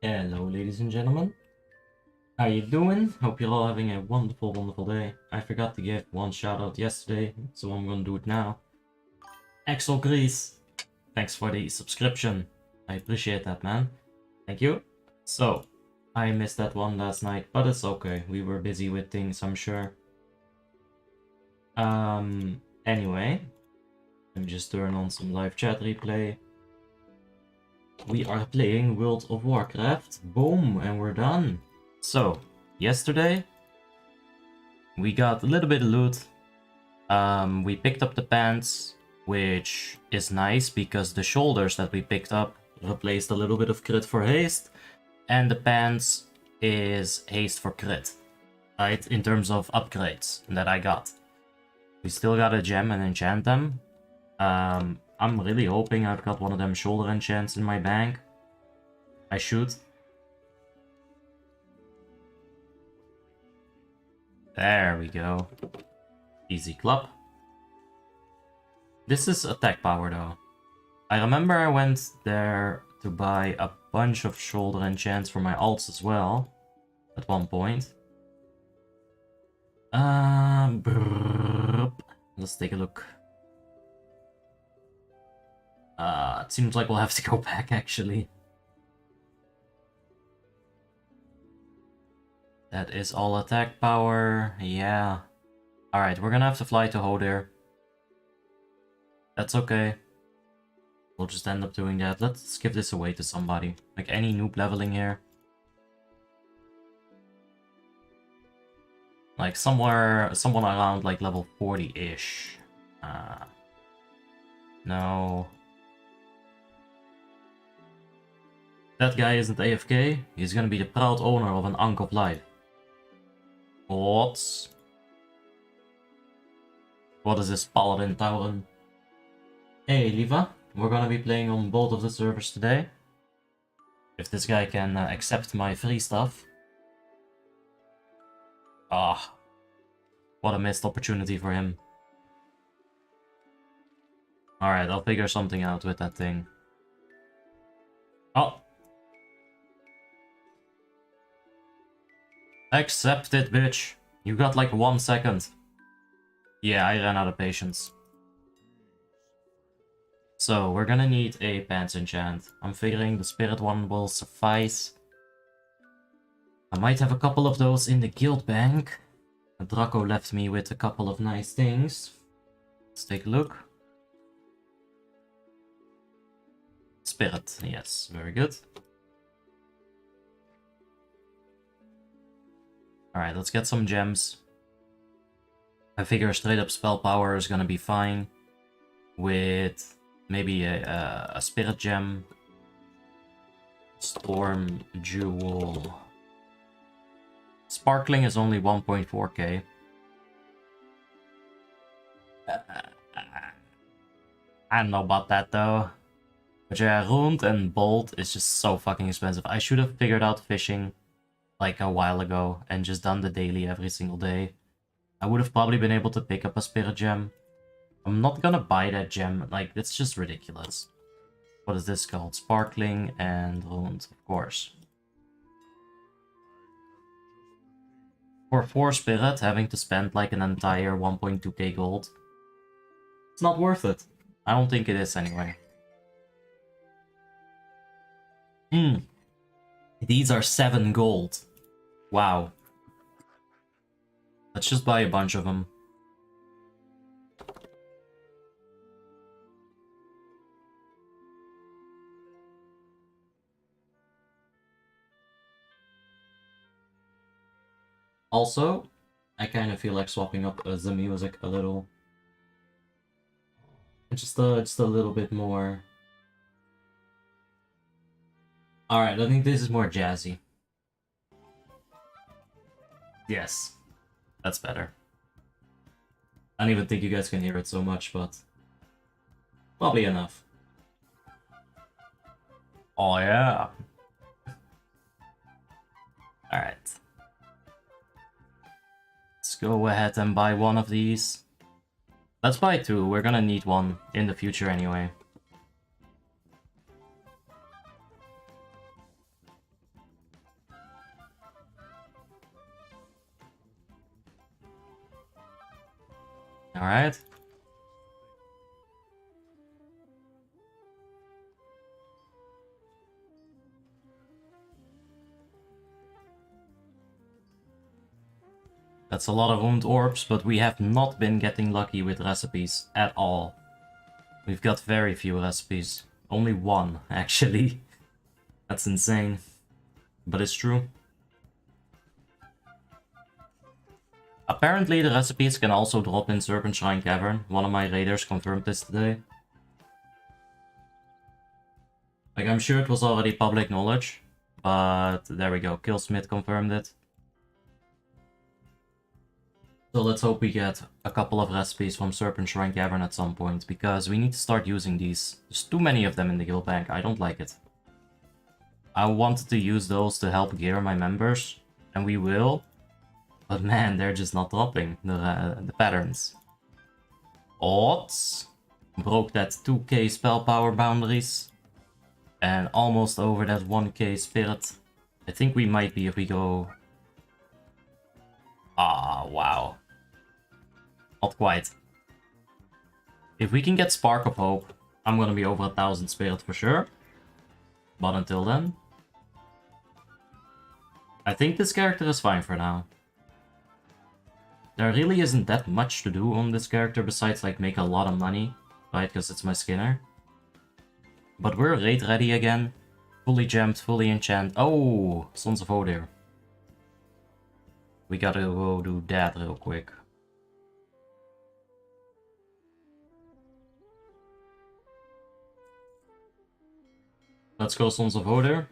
Hello, ladies and gentlemen. How you doing? Hope you're all having a wonderful, wonderful day. I forgot to give one shout out yesterday, so I'm gonna do it now. Axel Grease, thanks for the subscription. I appreciate that, man. Thank you. So, I missed that one last night, but it's okay. We were busy with things, I'm sure. Anyway, let me just turn on some live chat replay. We are playing World of Warcraft. Boom, and we're done. So, yesterday, we got a little bit of loot. We picked up the pants, which is nice because the shoulders that we picked up replaced a little bit of crit for haste, and the pants is haste for crit, right? In terms of upgrades that I got. We still got a gem and enchant them. I'm really hoping I've got one of them shoulder enchants in my bank. I should. There we go. Easy club. This is attack power though. I remember I went there to buy a bunch of shoulder enchants for my alts as well. At one point. Let's take a look. It seems like we'll have to go back actually. That is all attack power, yeah. Alright, we're gonna have to fly to Hodir. That's okay. We'll just end up doing that. Let's give this away to somebody. Like any noob leveling here. Like someone around like level 40-ish. No. That guy isn't AFK. He's gonna be the proud owner of an Ankh of Light. What is this Paladin Tauren? Hey, Liva. We're gonna be playing on both of the servers today. If this guy can accept my free stuff. Ah. What a missed opportunity for him. Alright, I'll figure something out with that thing. Oh. Accept it, bitch. You got like 1 second. Yeah, I ran out of patience. So, we're gonna need a pants enchant. I'm figuring the spirit one will suffice. I might have a couple of those in the guild bank. Draco left me with a couple of nice things. Let's take a look. Spirit, yes, very good. Alright, let's get some gems. I figure straight up spell power is gonna be fine. With maybe a spirit gem. Storm Jewel. Sparkling is only 1.4k. I don't know about that though. But yeah, Rund and Bolt is just so fucking expensive. I should have figured out fishing like a while ago and just done the daily every single day. I would have probably been able to pick up a spirit gem. I'm not gonna buy that gem, like it's just ridiculous. What is this called? Sparkling and Rund, of course. For 4 spirit, having to spend like an entire 1.2k gold. It's not worth it. I don't think it is anyway. These are 7 gold. Wow. Let's just buy a bunch of them. Also, I kind of feel like swapping up the music a little. Just a little bit more. Alright, I think this is more jazzy. Yes. That's better. I don't even think you guys can hear it so much, but probably enough. Oh yeah. Alright. Let's go ahead and buy one of these. Let's buy 2, we're gonna need one in the future anyway. Alright. That's a lot of wound orbs, but we have not been getting lucky with recipes at all. We've got very few recipes. Only one, actually. That's insane. But it's true. Apparently the recipes can also drop in Serpent Shrine Cavern. One of my raiders confirmed this today. Like, I'm sure it was already public knowledge. But there we go, Killsmith confirmed it. So let's hope we get a couple of recipes from Serpent Shrine Cavern at some point, because we need to start using these. There's too many of them in the guild bank, I don't like it. I wanted to use those to help gear my members, and we will. But man, they're just not dropping the patterns. Odds broke that 2k spell power boundaries. And almost over that 1k spirit. I think we might be if we go... Ah, wow. Not quite. If we can get Spark of Hope, I'm gonna be over 1000 spirit for sure. But until then... I think this character is fine for now. There really isn't that much to do on this character besides like make a lot of money, right? Because it's my Skinner. But we're raid ready again. Fully gemmed, fully enchant. Oh, Sons of Odir. We gotta go do that real quick. Let's go Sons of Odir.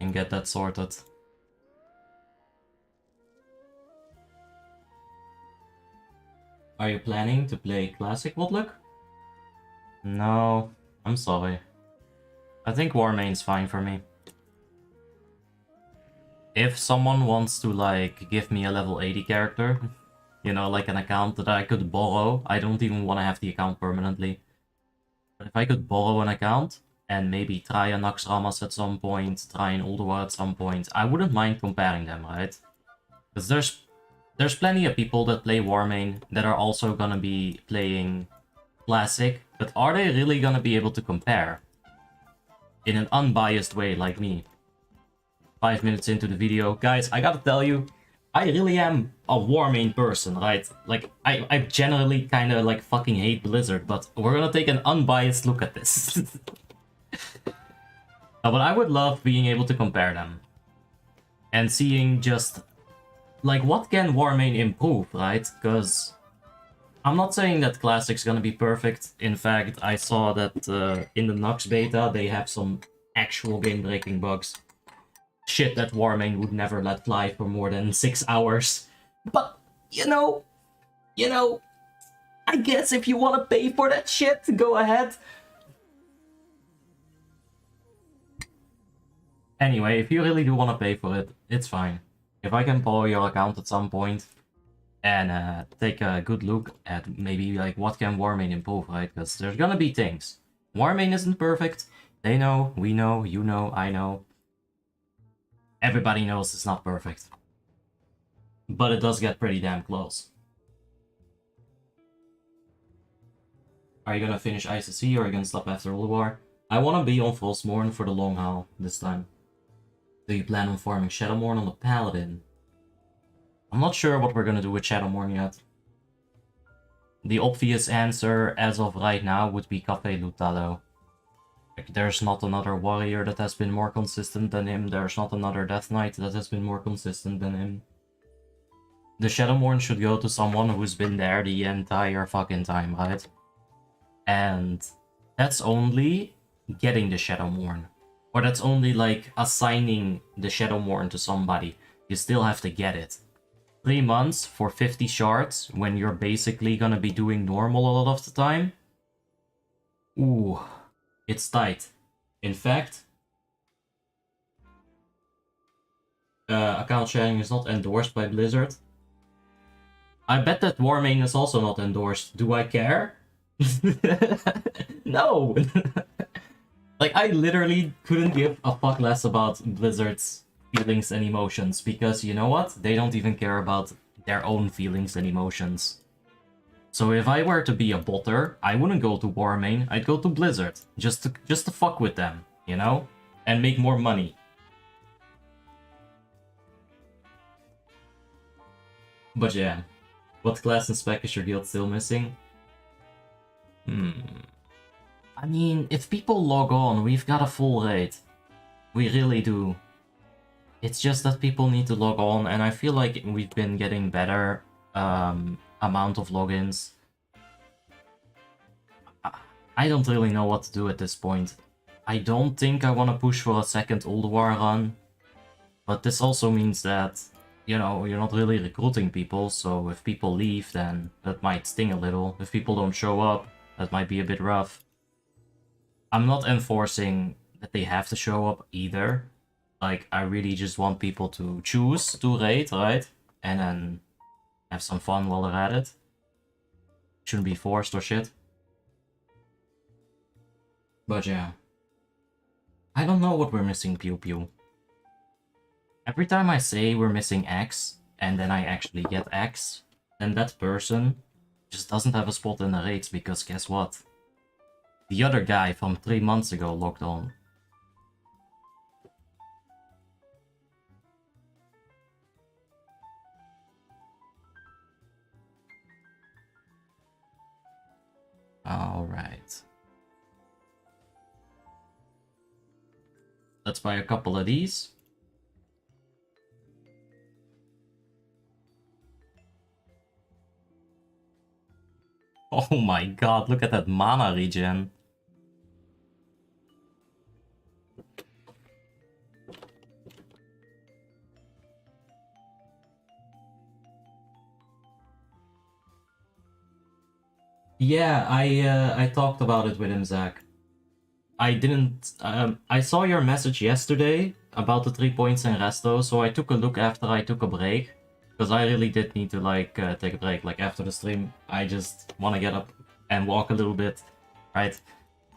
And get that sorted. Are you planning to play Classic Woodlook? No, I'm sorry. I think Warmane's fine for me. If someone wants to like give me a level 80 character, you know, like an account that I could borrow, I don't even want to have the account permanently. But if I could borrow an account and maybe try a Naxxramas at some point, try an Ulduar at some point, I wouldn't mind comparing them, right? Because there's plenty of people that play Warmane that are also gonna be playing Classic, but are they really gonna be able to compare? In an unbiased way like me. 5 minutes into the video. Guys, I gotta tell you, I really am a Warmane person, right? Like, I generally kinda like fucking hate Blizzard, but we're gonna take an unbiased look at this. But I would love being able to compare them. And seeing just, like, what can Warmane improve, right? Because I'm not saying that Classic's gonna be perfect. In fact, I saw that in the Nox beta, they have some actual game-breaking bugs. Shit that Warmane would never let fly for more than 6 hours. But, you know, I guess if you want to pay for that shit, go ahead. Anyway, if you really do want to pay for it, it's fine. If I can borrow your account at some point and take a good look at maybe like what can Warmane improve, right? Because there's gonna be things. Warmane isn't perfect. They know, we know, you know, I know. Everybody knows it's not perfect. But it does get pretty damn close. Are you gonna finish ICC or are you gonna stop after Ulduar? I wanna be on Frostmourne for the long haul this time. Do you plan on farming Shadowmourne on the Paladin? I'm not sure what we're gonna do with Shadowmourne yet. The obvious answer as of right now would be Cafe Lutalo. Like, there's not another warrior that has been more consistent than him. There's not another Death Knight that has been more consistent than him. The Shadowmourne should go to someone who's been there the entire fucking time, right? And that's only getting the Shadowmourne. Or that's only like assigning the Shadowmourne to somebody. You still have to get it. 3 months for 50 shards when you're basically gonna be doing normal a lot of the time? Ooh. It's tight. In fact, account sharing is not endorsed by Blizzard. I bet that Warmane is also not endorsed. Do I care? No! Like, I literally couldn't give a fuck less about Blizzard's feelings and emotions, because you know what? They don't even care about their own feelings and emotions. So if I were to be a botter, I wouldn't go to Warmane, I'd go to Blizzard. Just to fuck with them, you know? And make more money. But yeah. What class and spec is your guild still missing? I mean, if people log on, we've got a full raid. We really do. It's just that people need to log on, and I feel like we've been getting better amount of logins. I don't really know what to do at this point. I don't think I want to push for a second Old War run, but this also means that, you know, you're not really recruiting people, so if people leave, then that might sting a little. If people don't show up, that might be a bit rough. I'm not enforcing that they have to show up either. Like, I really just want people to choose to raid, right? And then have some fun while they're at it. Shouldn't be forced or shit. But yeah. I don't know what we're missing, Pew Pew. Every time I say we're missing X, and then I actually get X, then that person just doesn't have a spot in the raids, because guess what? The other guy from 3 months ago logged on. Alright. Let's buy a couple of these. Oh my god, look at that mana regen. Yeah, I talked about it with him, Zach. I didn't... I saw your message yesterday about the 3 points in resto, so I took a look after I took a break. Because I really did need to, like, take a break. Like, after the stream, I just want to get up and walk a little bit, right?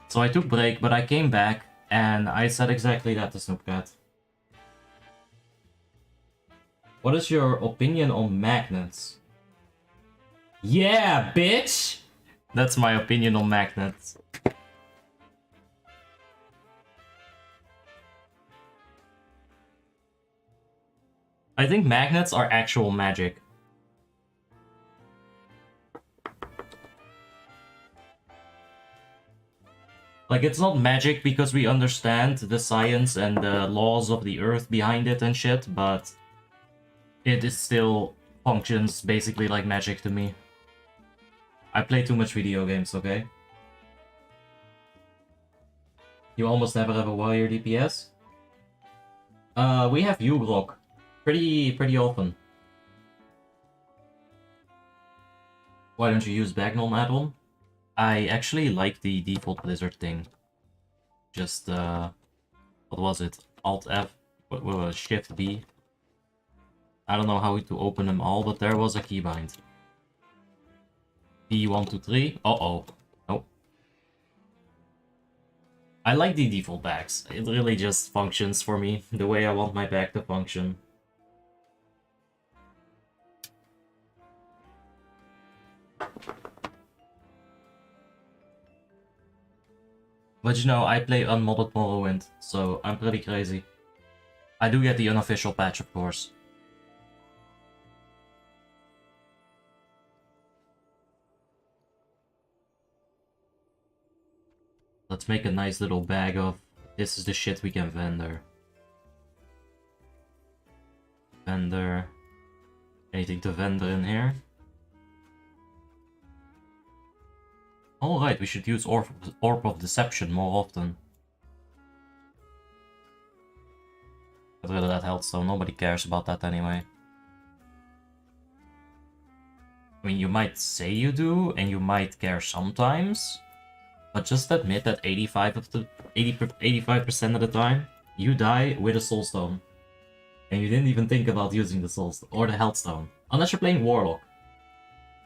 So I took break, but I came back, and I said exactly that to Snoopcat. What is your opinion on magnets? Yeah, bitch! That's my opinion on magnets. I think magnets are actual magic. Like, it's not magic because we understand the science and the laws of the earth behind it and shit, but it is still functions basically like magic to me. I play too much video games, okay? You almost never have a warrior DPS? We have Ugrok. Pretty often. Why don't you use Bagnol Addon? I actually like the default Blizzard thing. Just, what was it? Alt F? Shift B? I don't know how to open them all, but there was a keybind. D1, 2, 3. Uh-oh. Nope. I like the default bags. It really just functions for me the way I want my bag to function. But you know, I play unmodded Morrowind, so I'm pretty crazy. I do get the unofficial patch, of course. Let's make a nice little bag of... This is the shit we can vendor. Vendor... Anything to vendor in here? Alright, we should use Orb of Deception more often. Get rid of that healthstone, nobody cares about that anyway. I mean, you might say you do, and you might care sometimes, but just admit that 85% of the time, you die with a soulstone. And you didn't even think about using the soulstone, or the healthstone. Unless you're playing Warlock.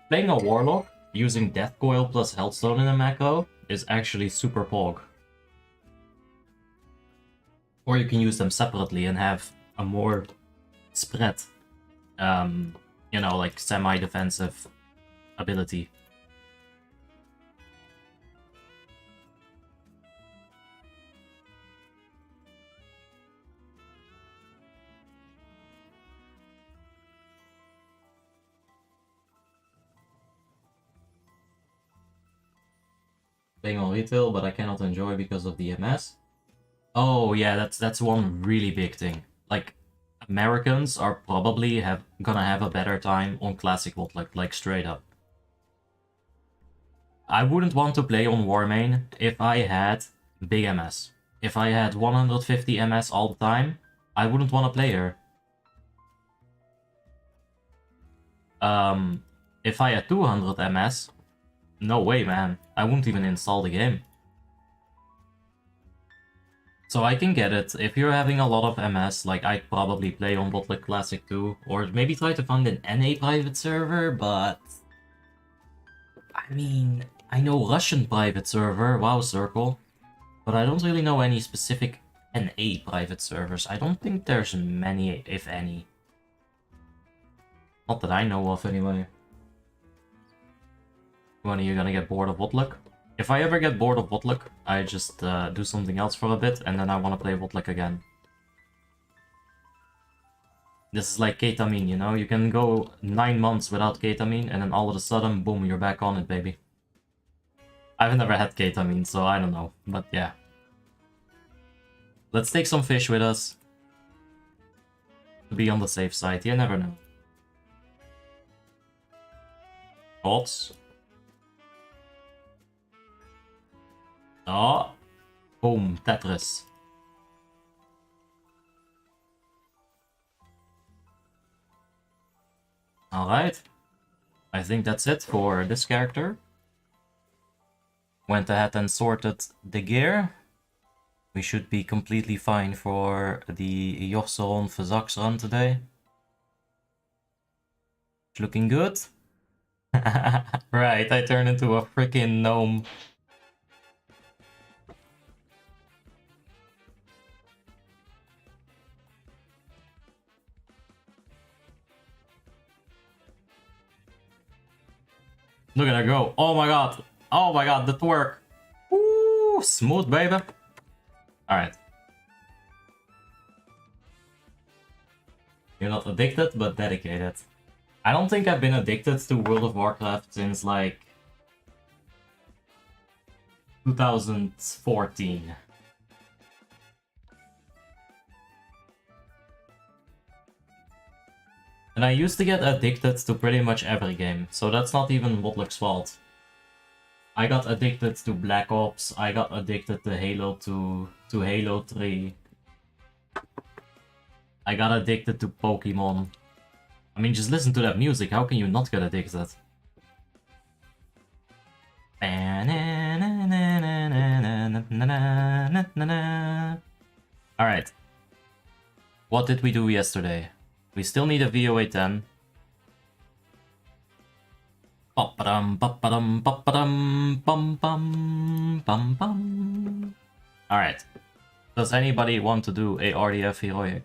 Playing a Warlock, using Death Coil plus Healthstone in a macro is actually super pog. Or you can use them separately and have a more spread you know, like semi-defensive ability. Playing on retail, but I cannot enjoy because of the MS. Oh yeah, that's one really big thing. Like, Americans are probably gonna have a better time on classic WoD, like straight up. I wouldn't want to play on Warmane if I had big MS. If I had 150 MS all the time, I wouldn't want to play her. If I had 200 MS, no way, man. I wouldn't even install the game. So I can get it. If you're having a lot of MS, like, I'd probably play on Botlick Classic 2, or maybe try to find an NA private server, but... I mean, I know Russian private server, WoW Circle, but I don't really know any specific NA private servers. I don't think there's many, if any. Not that I know of, anyway. When are you gonna get bored of Botlick? If I ever get bored of Botlick, I just do something else for a bit, and then I want to play Botlick again. This is like ketamine, you know? You can go 9 months without ketamine, and then all of a sudden, boom, you're back on it, baby. I've never had ketamine, so I don't know, but yeah. Let's take some fish with us. To be on the safe side, you never know. Thoughts? Oh, boom, Tetris. Alright. I think that's it for this character. Went ahead and sorted the gear. We should be completely fine for the Jorseron Verzax run today. Looking good. Right, I turned into a freaking gnome. Look at her go. Oh my god. Oh my god, the twerk. Woo, smooth, baby. Alright. You're not addicted, but dedicated. I don't think I've been addicted to World of Warcraft since, like, 2014. And I used to get addicted to pretty much every game, so that's not even Wotlick's fault. I got addicted to Black Ops, I got addicted to Halo 2, to Halo 3. I got addicted to Pokemon. I mean, just listen to that music, how can you not get addicted? Alright. What did we do yesterday? We still need a VOA 10. Alright. Does anybody want to do a RDF heroic?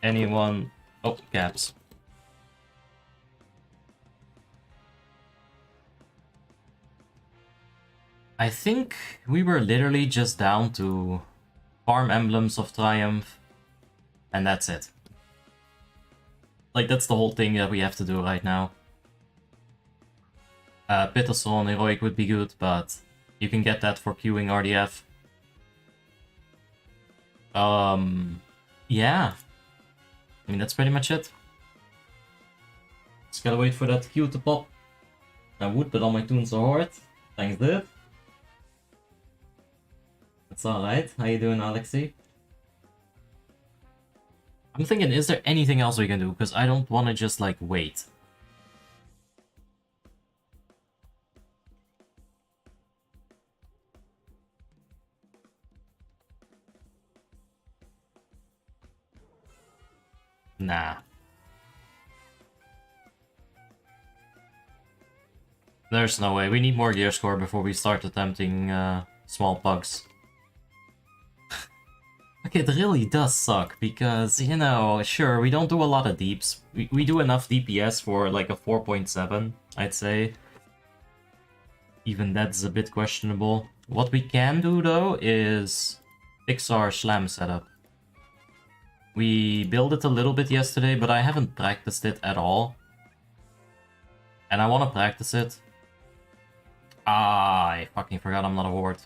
Anyone? Oh, gaps. I think we were literally just down to farm Emblems of Triumph, and that's it. Like, that's the whole thing that we have to do right now. Pitterson Heroic would be good, but you can get that for queuing RDF. Yeah. I mean, that's pretty much it. Just gotta wait for that queue to pop. I would, but all my tunes are hard. Thanks, dude. That's alright. How you doing, Alexi? I'm thinking, is there anything else we can do? Because I don't want to just, like, wait. Nah. There's no way. We need more gear score before we start attempting small pugs. Okay, it really does suck because, you know, sure, we don't do a lot of deeps. We do enough DPS for like a 4.7, I'd say. Even that's a bit questionable. What we can do though is fix our slam setup. We built it a little bit yesterday, but I haven't practiced it at all. And I want to practice it. Ah, I fucking forgot I'm not a ward.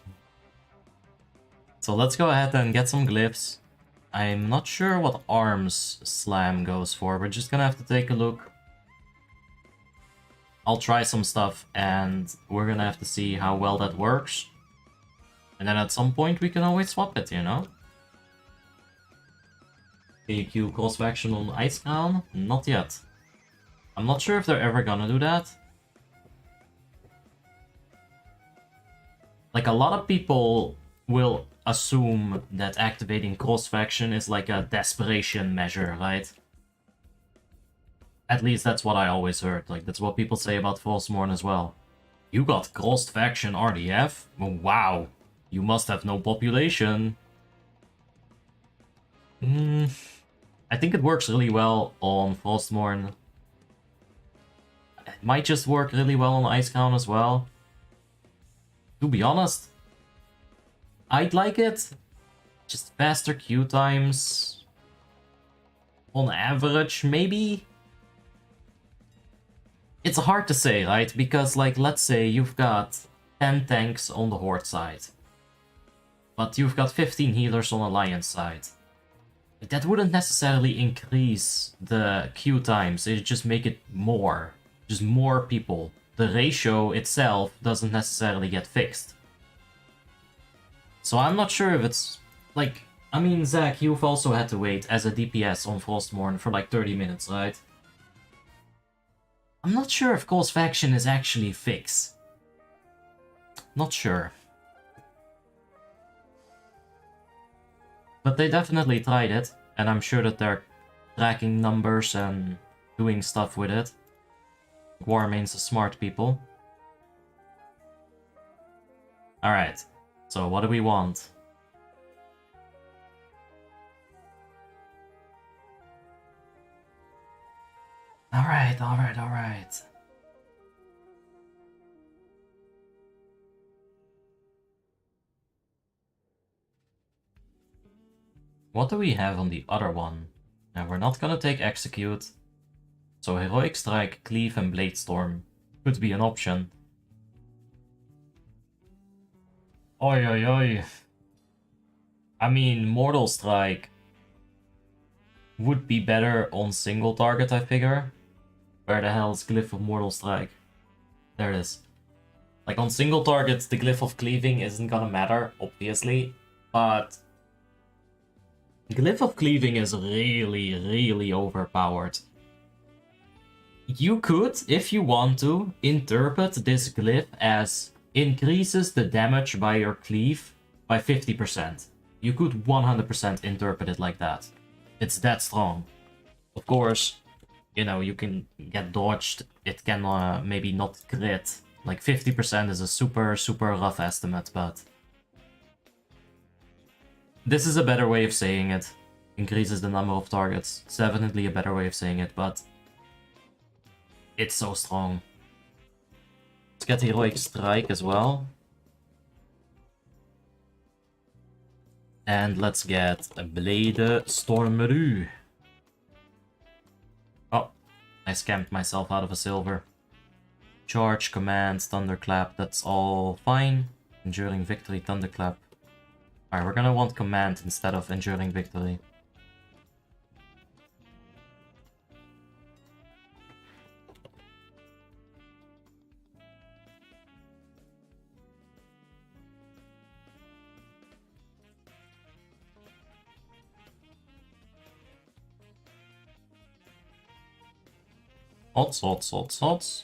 So let's go ahead and get some glyphs. I'm not sure what arms slam goes for. We're just gonna have to take a look. I'll try some stuff and we're gonna have to see how well that works. And then at some point we can always swap it, you know? AQ cross faction on Ice Crown? Not yet. I'm not sure if they're ever gonna do that. Like, a lot of people will assume that activating cross faction is like a desperation measure, right? At least that's what I always heard. Like, that's what people say about Frostmourne as well. You got cross faction RDF? Wow. You must have no population. I think it works really well on Frostmourne. It might just work really well on Icecrown as well. To be honest, I'd like it. Just faster queue times. On average, maybe? It's hard to say, right? Because, like, let's say you've got 10 tanks on the Horde side. But you've got 15 healers on Alliance side. That wouldn't necessarily increase the queue times, it'd just make it more. Just more people. The ratio itself doesn't necessarily get fixed. So I'm not sure if it's... like, I mean, Zach, you've also had to wait as a DPS on Frostmourne for like 30 minutes, right? I'm not sure if Course Faction is actually fixed. Not sure. But they definitely tried it, and I'm sure that they're tracking numbers and doing stuff with it. Warmanes are smart people. Alright, so what do we want? Alright. What do we have on the other one? Now we're not gonna take Execute. So Heroic Strike, Cleave and Blade Storm could be an option. Oi oi oi. I mean, Mortal Strike would be better on single target, I figure. Where the hell is Glyph of Mortal Strike? There it is. Like, on single targets, the Glyph of Cleaving isn't gonna matter, obviously, but Glyph of Cleaving is really, really overpowered. You could, if you want to, interpret this glyph as increases the damage by your cleave by 50%. You could 100% interpret it like that. It's that strong. Of course, you know, you can get dodged. It can maybe not crit. Like 50% is a super, super rough estimate, but this is a better way of saying it. Increases the number of targets. It's definitely a better way of saying it, but it's so strong. Let's get Heroic Strike as well. And let's get a Blade Stormeru. Oh, I scammed myself out of a silver. Charge, Command, Thunderclap, that's all fine. Enduring Victory, Thunderclap. Alright, we're gonna want Command instead of Enduring Victory. Odds.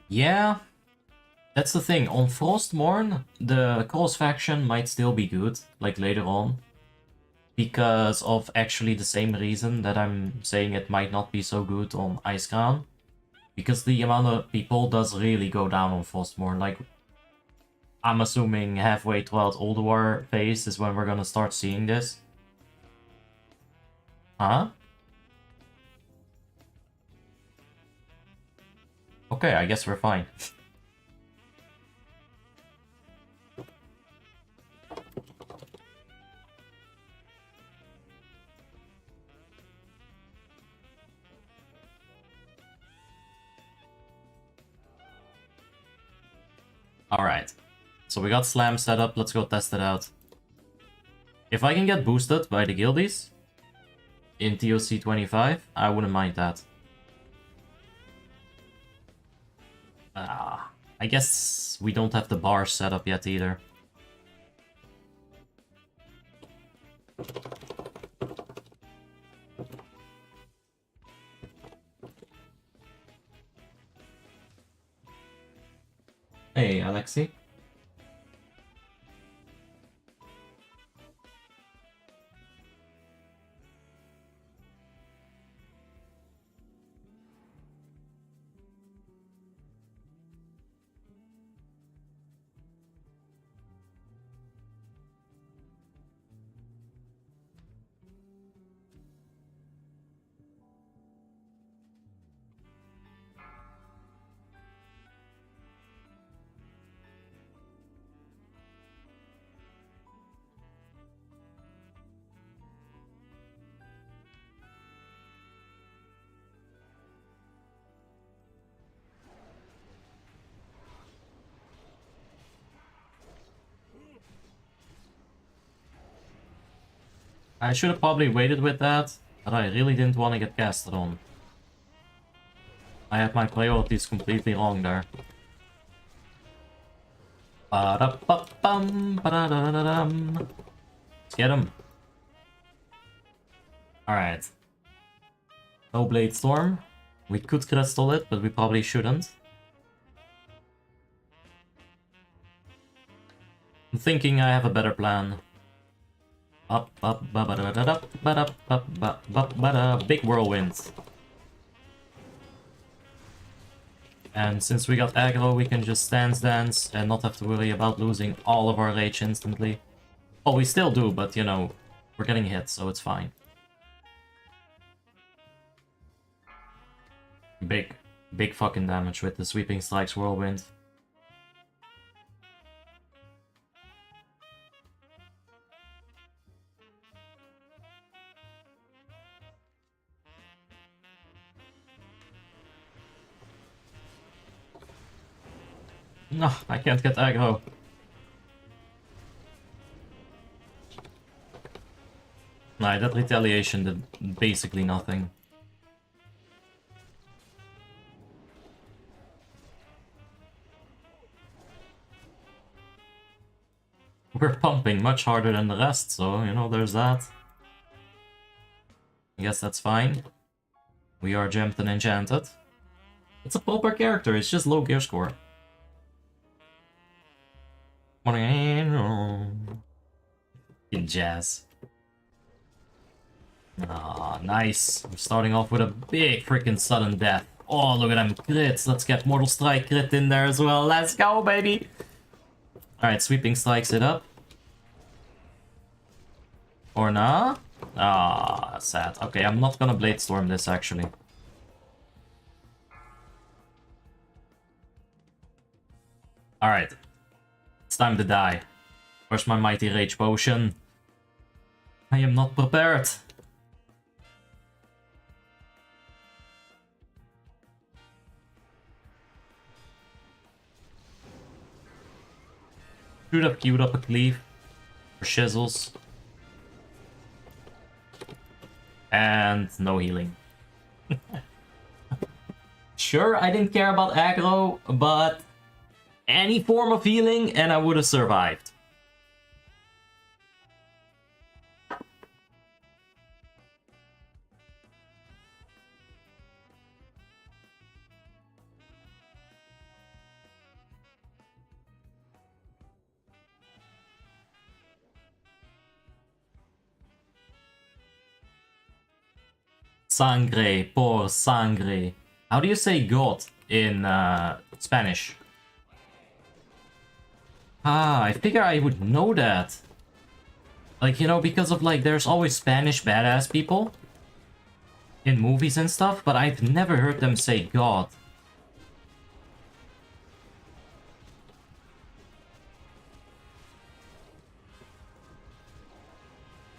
Yeah, that's the thing. On Frostmourne, the cross faction might still be good, like later on. Because of actually the same reason that I'm saying it might not be so good on Ice Crown. Because the amount of people does really go down on Frostmourne. Like, I'm assuming halfway throughout Old War phase is when we're gonna start seeing this. Huh? Okay, I guess we're fine. Alright. So we got Slam set up, let's go test it out. If I can get boosted by the guildies in TOC 25, I wouldn't mind that. I guess we don't have the bar set up yet either. Hey, Alexi. I should have probably waited with that, but I really didn't want to get casted on. I had my priorities completely wrong there. Ba-da-ba-bum, ba-da-da-da-dum. Let's get him. Alright. No Blade Storm. We could crystal it, but we probably shouldn't. I'm thinking I have a better plan. Big whirlwind. And since we got aggro, we can just stance dance and not have to worry about losing all of our rage instantly. Oh, we still do, but you know, we're getting hit, so it's fine. Big fucking damage with the Sweeping Strikes Whirlwind. No, I can't get aggro. Nah, that retaliation did basically nothing. We're pumping much harder than the rest, so, you know, there's that. I guess that's fine. We are gemmed and enchanted. It's a proper character, it's just low gear score. In jazz. Ah, nice. We're starting off with a big freaking sudden death. Oh, look at them crits. Let's get Mortal Strike crit in there as well. Let's go, baby. Alright, Sweeping Strikes it up. Or nah? Ah, sad. Okay, I'm not gonna Blade Storm this, actually. Alright. It's time to die. Where's my Mighty Rage Potion? I am not prepared. Should have queued up a cleave for shizzles. And no healing. Sure, I didn't care about aggro, but any form of healing and I would have survived. Sangre por sangre. How do you say God in Spanish? Ah, I figure I would know that. Like, you know, because of like, there's always Spanish badass people in movies and stuff, but I've never heard them say God.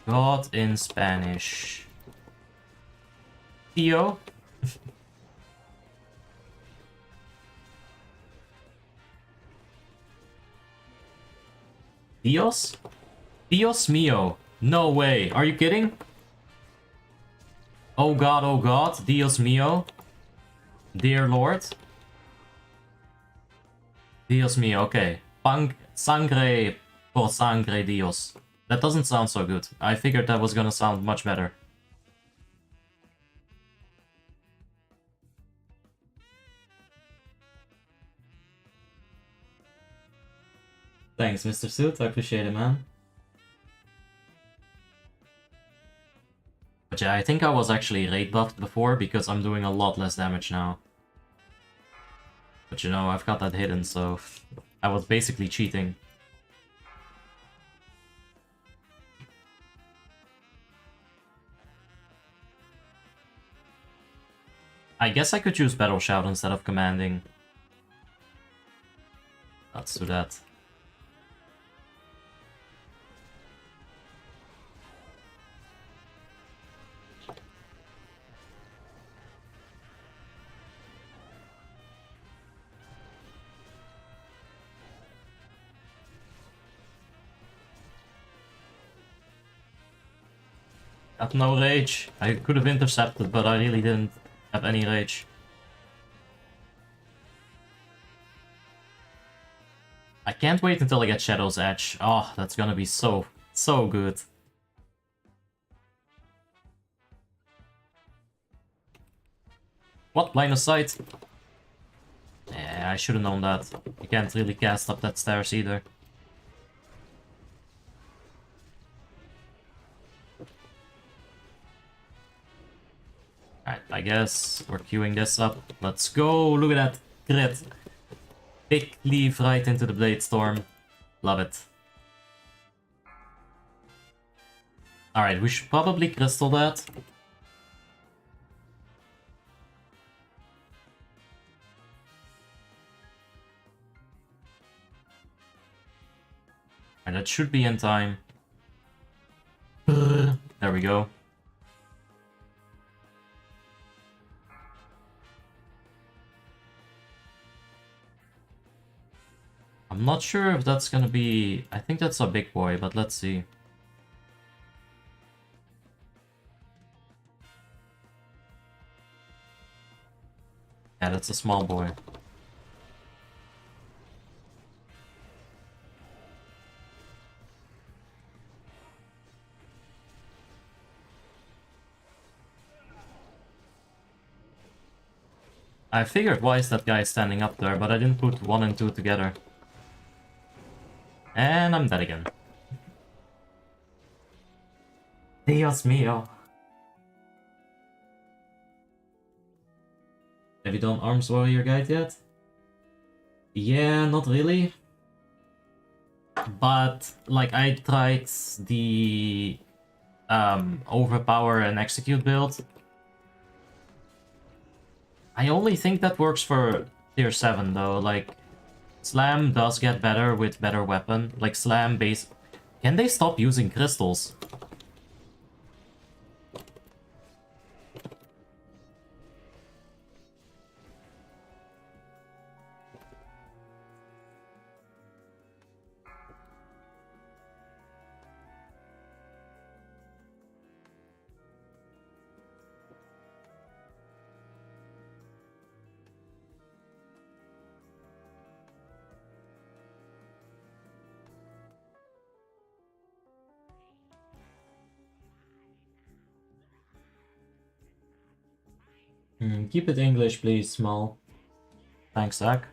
God in Spanish. Tío? Dios? Dios mío. No way. Are you kidding? Oh God, Dios mío. Dear Lord. Dios mío, okay. Sangre por sangre Dios. That doesn't sound so good. I figured that was gonna sound much better. Thanks, Mr. Suit. I appreciate it, man. But yeah, I think I was actually rate buffed before because I'm doing a lot less damage now. But you know, I've got that hidden, so I was basically cheating. I guess I could use Battle Shout instead of commanding. Let's do that. Got no rage. I could have intercepted, but I really didn't have any rage. I can't wait until I get Shadow's Edge. Oh, that's gonna be so good. What? Line of sight? Yeah, I should have known that. You can't really cast up that stairs either. Alright, I guess we're queuing this up. Let's go! Look at that crit! Big cleave right into the Blade Storm. Love it. Alright, we should probably crystal that. And that should be in time. There we go. I'm not sure if that's gonna be... I think that's a big boy, but let's see. Yeah, that's a small boy. I figured why is that guy standing up there, but I didn't put 1 and 2 together. And I'm dead again. Dios mío. Have you done Arms Warrior Guide yet? Yeah, not really. But, like, I tried the Overpower and Execute build. I only think that works for tier 7 though, like, Slam does get better with better weapon. Like, Slam base... Can they stop using crystals? Keep it English, please, Small. Thanks, Zach.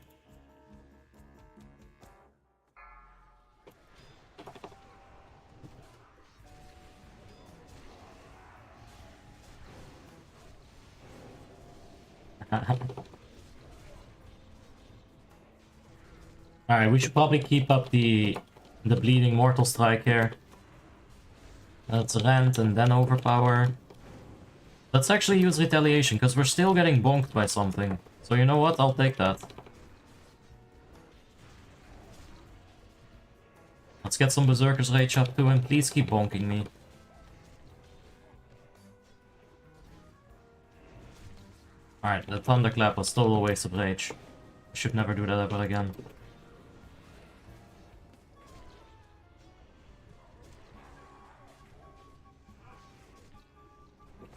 Alright, we should probably keep up the bleeding mortal strike here. Let's rent and then overpower. Let's actually use retaliation, because we're still getting bonked by something. So you know what? I'll take that. Let's get some Berserker's Rage up too, and please keep bonking me. Alright, the Thunderclap was total waste of rage. I should never do that ever again.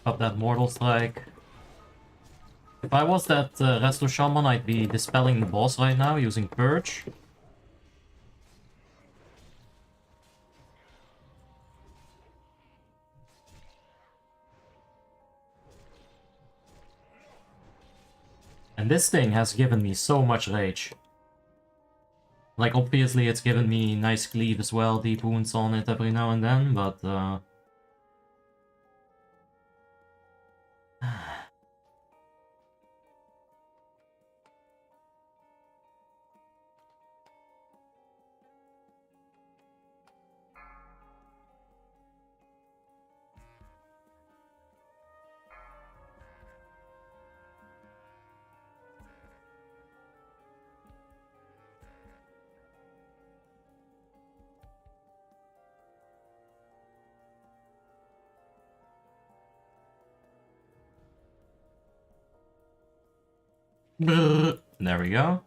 Up that Mortal Strike. If I was that Resto Shaman, I'd be dispelling the boss right now using Purge. And this thing has given me so much rage. Like, obviously it's given me nice cleave as well, deep wounds on it every now and then, but there we go.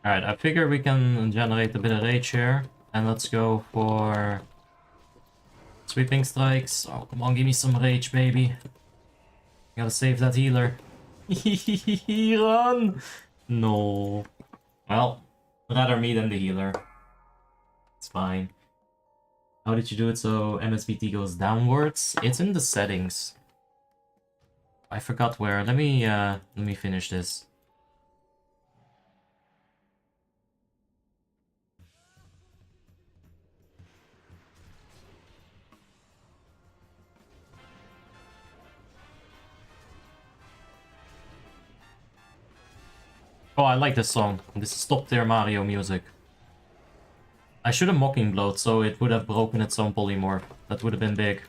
Alright, I figure we can generate a bit of rage here. And let's go for sweeping strikes. Oh, come on, give me some rage, baby. Gotta save that healer. Run! No. Well, rather me than the healer. It's fine. How did you do it so MSBT goes downwards? It's in the settings. I forgot where. Let me finish this. Oh, I like this song. This is top tier Mario music. I should have Mocking Blowed, so it would have broken its own polymorph. That would have been big.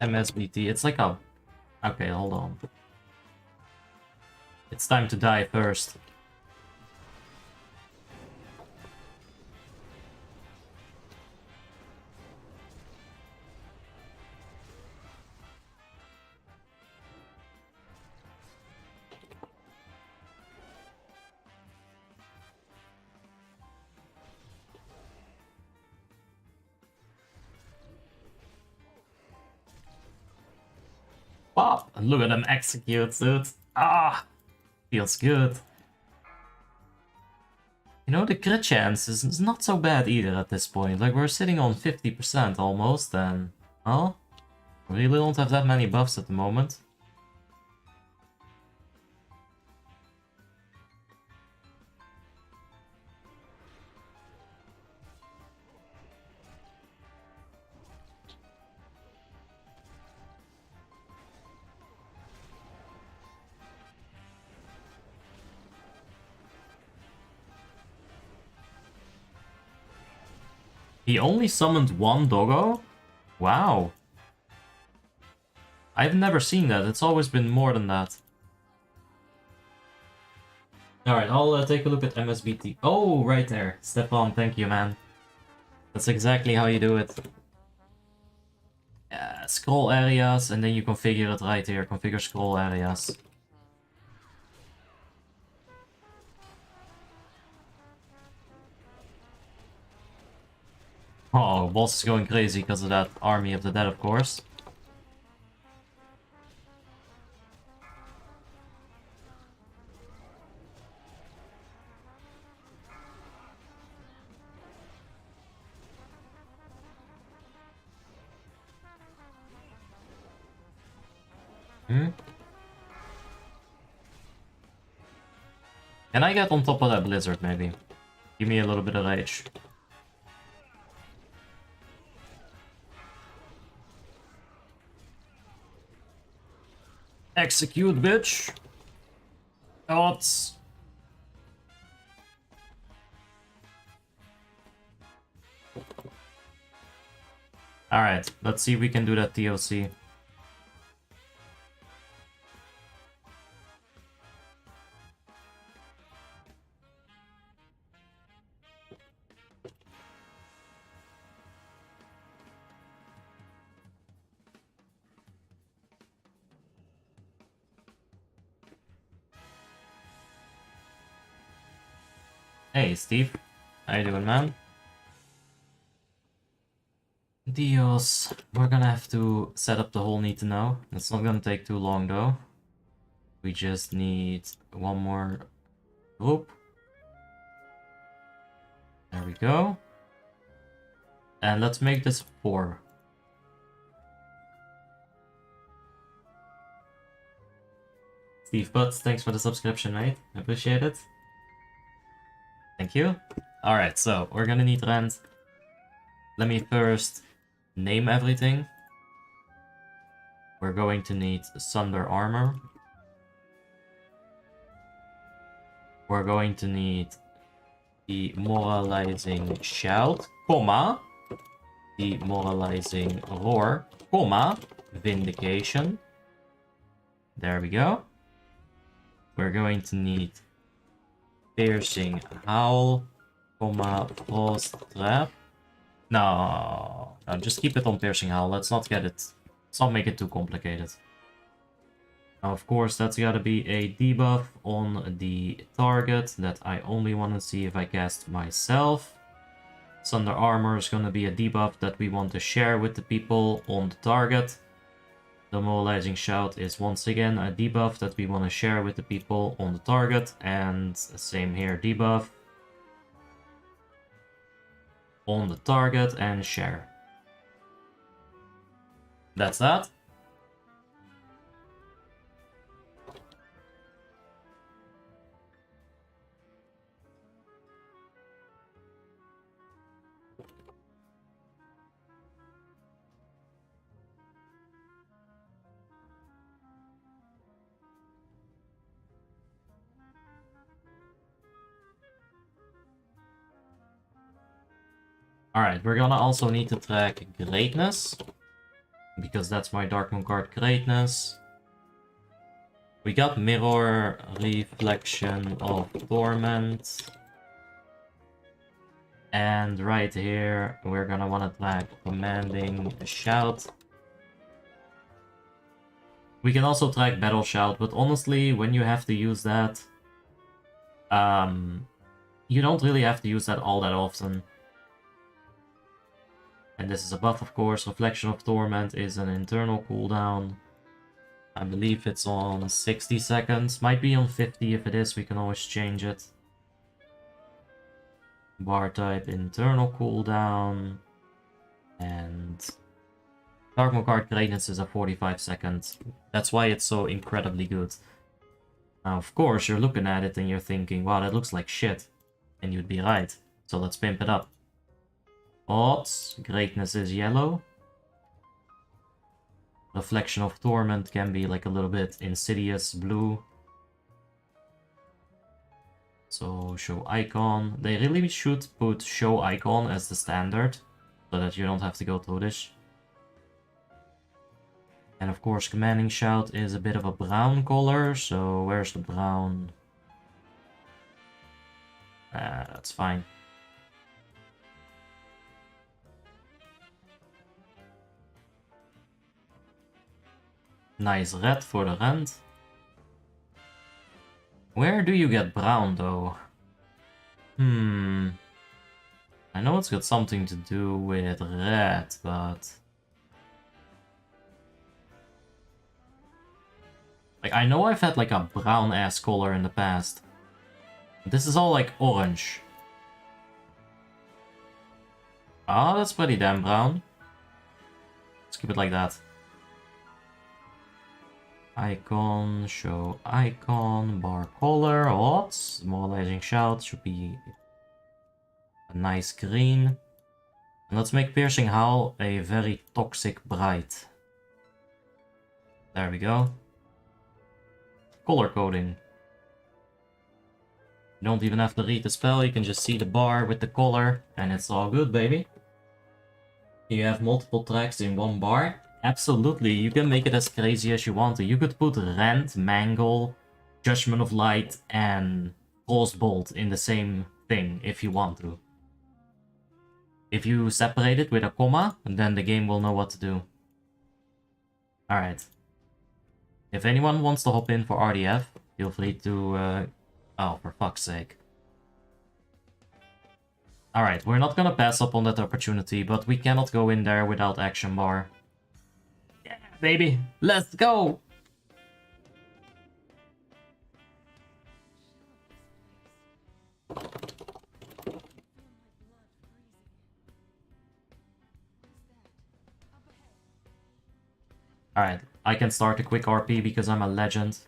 MSBT, it's like a... Okay, hold on. It's time to die first. Pop! And look at them execute, dude. Ah! Feels good. You know, the crit chance is not so bad either at this point. Like, we're sitting on 50% almost, and... Well, we really don't have that many buffs at the moment. He only summoned one doggo? Wow. I've never seen that. It's always been more than that. Alright, I'll take a look at MSBT. Oh, right there. Stefan, thank you, man. That's exactly how you do it. Scroll areas, and then you configure it right here. Configure scroll areas. Oh, boss is going crazy because of that army of the dead, of course. Hmm? Can I get on top of that blizzard, maybe? Give me a little bit of rage. Execute, bitch! Odds! Alright, let's see if we can do that TOC. Hey, Steve. How you doing, man? Dios. We're gonna have to set up the whole need to know. It's not gonna take too long, though. We just need one more group. There we go. And let's make this 4. Steve Butts, thanks for the subscription, mate. I appreciate it. Thank you. Alright, so we're gonna need rent. Let me first name everything. We're going to need Sunder Armor. We're going to need Demoralizing Shout, comma, Demoralizing Roar, comma, Vindication. There we go. We're going to need Piercing Howl, comma, Frost Trap. No, just keep it on Piercing Howl. Let's not make it too complicated. Now, of course, that's gotta be a debuff on the target that I only want to see if I cast myself. Sunder Armor is gonna be a debuff that we want to share with the people on the target. Demoralizing Shout is once again a debuff that we want to share with the people on the target. And same here, debuff on the target and share. That's that. Alright, we're gonna also need to track Greatness, because that's my Dark Moon card, Greatness. We got Mirror, Reflection of Torment. And right here, we're gonna want to track Commanding Shout. We can also track Battle Shout, but honestly, when you have to use that, you don't really have to use that all that often. And this is a buff, of course. Reflection of Torment is an internal cooldown. I believe it's on 60 seconds. Might be on 50. If it is, we can always change it. Bar type, internal cooldown. And Dark card Greatness is a 45 seconds. That's why it's so incredibly good. Now, of course, you're looking at it and you're thinking, wow, that looks like shit. And you'd be right. So let's pimp it up. Odds, Greatness is yellow. Reflection of Torment can be like a little bit insidious blue. So show icon. They really should put show icon as the standard, so that you don't have to go through this. And of course, Commanding Shout is a bit of a brown color, so where's the brown? That's fine. Nice red for the rent. Where do you get brown, though? I I know it's got something to do with red, but... Like, I know I've had like a brown-ass color in the past. This is all like orange. Ah, that's pretty damn brown. Let's keep it like that. Icon, show icon, bar color, odds, demoralizing shout should be a nice green. And let's make piercing howl a very toxic bright. There we go. Color coding. You don't even have to read the spell, you can just see the bar with the color, and it's all good, baby. You have multiple tracks in one bar. Absolutely, you can make it as crazy as you want to. You could put Rend, Mangle, Judgment of Light, and Frostbolt in the same thing if you want to. If you separate it with a comma, then the game will know what to do. Alright. If anyone wants to hop in for RDF, feel free to... Oh, for fuck's sake. Alright, we're not gonna pass up on that opportunity, but we cannot go in there without action bar. Yeah, baby! Let's go! Alright, I can start a quick RP because I'm a legend.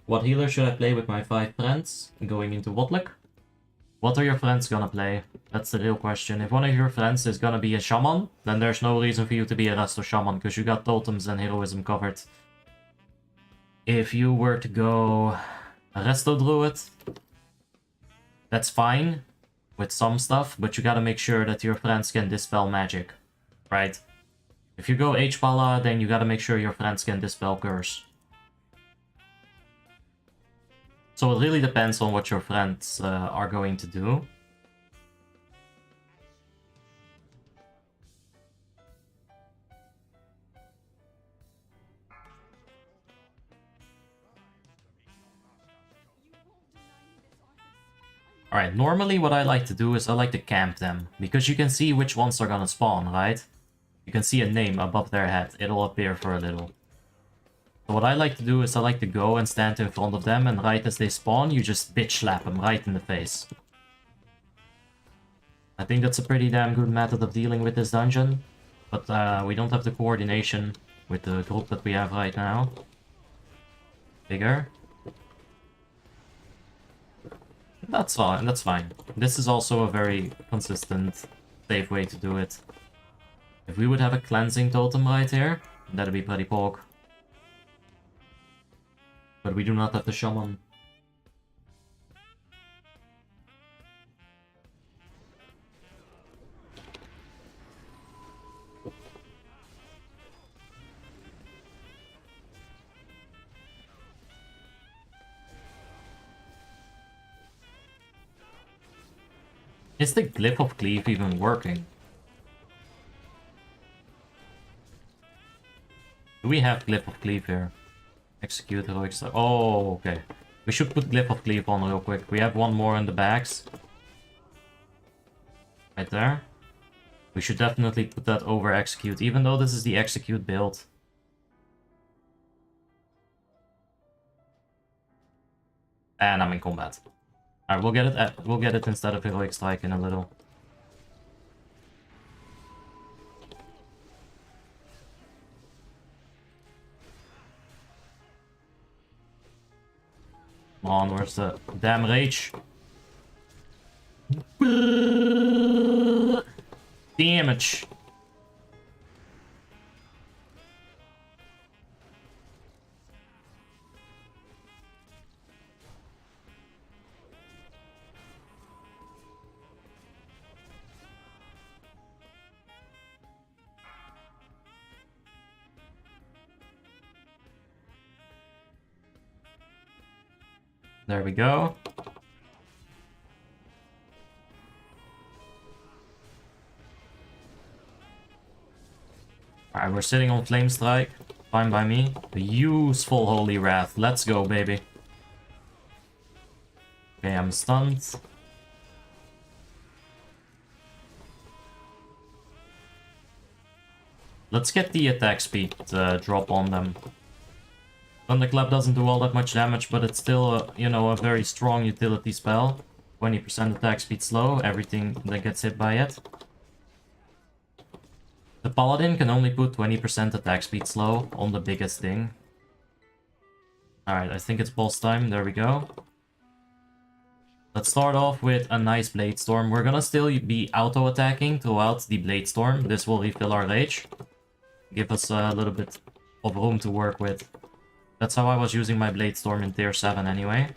What healer should I play with my 5 friends going into Wotlick? What are your friends gonna play? That's the real question. If one of your friends is gonna be a shaman, then there's no reason for you to be a resto shaman, because you got totems and heroism covered. If you were to go a resto druid, that's fine with some stuff, but you gotta make sure that your friends can dispel magic, right? If you go H-Pala, then you gotta make sure your friends can dispel curse. So it really depends on what your friends are going to do. Alright, normally what I like to do is I like to camp them, because you can see which ones are gonna spawn, right? You can see a name above their head, it'll appear for a little. So what I like to do is I like to go and stand in front of them, and right as they spawn, you just bitch slap them right in the face. I think that's a pretty damn good method of dealing with this dungeon, but we don't have the coordination with the group that we have right now. Bigger. That's fine, that's fine. This is also a very consistent, safe way to do it. If we would have a cleansing totem right here, that'd be pretty pork. But we do not have the shaman. Is the Glyph of Cleave even working? Do we have Glyph of Cleave here? Execute heroic stuff. Oh, okay. We should put Glyph of Cleave on real quick. We have one more in the bags. Right there. We should definitely put that over execute, even though this is the execute build. And I'm in combat. Alright, we'll get it instead of heroic strike in a little. Come on, where's the damn rage? Damage. There we go. Alright, we're sitting on Flame Strike. Fine by me. A useful Holy Wrath. Let's go, baby. Okay, I'm stunned. Let's get the attack speed drop on them. Thunderclap doesn't do all that much damage, but it's still, you know, a very strong utility spell. 20% attack speed slow, everything that gets hit by it. The Paladin can only put 20% attack speed slow on the biggest thing. Alright, I think it's boss time, there we go. Let's start off with a nice Blade Storm. We're gonna still be auto-attacking throughout the Blade Storm. This will refill our rage. Give us a little bit of room to work with. That's how I was using my Blade Storm in tier 7 anyway.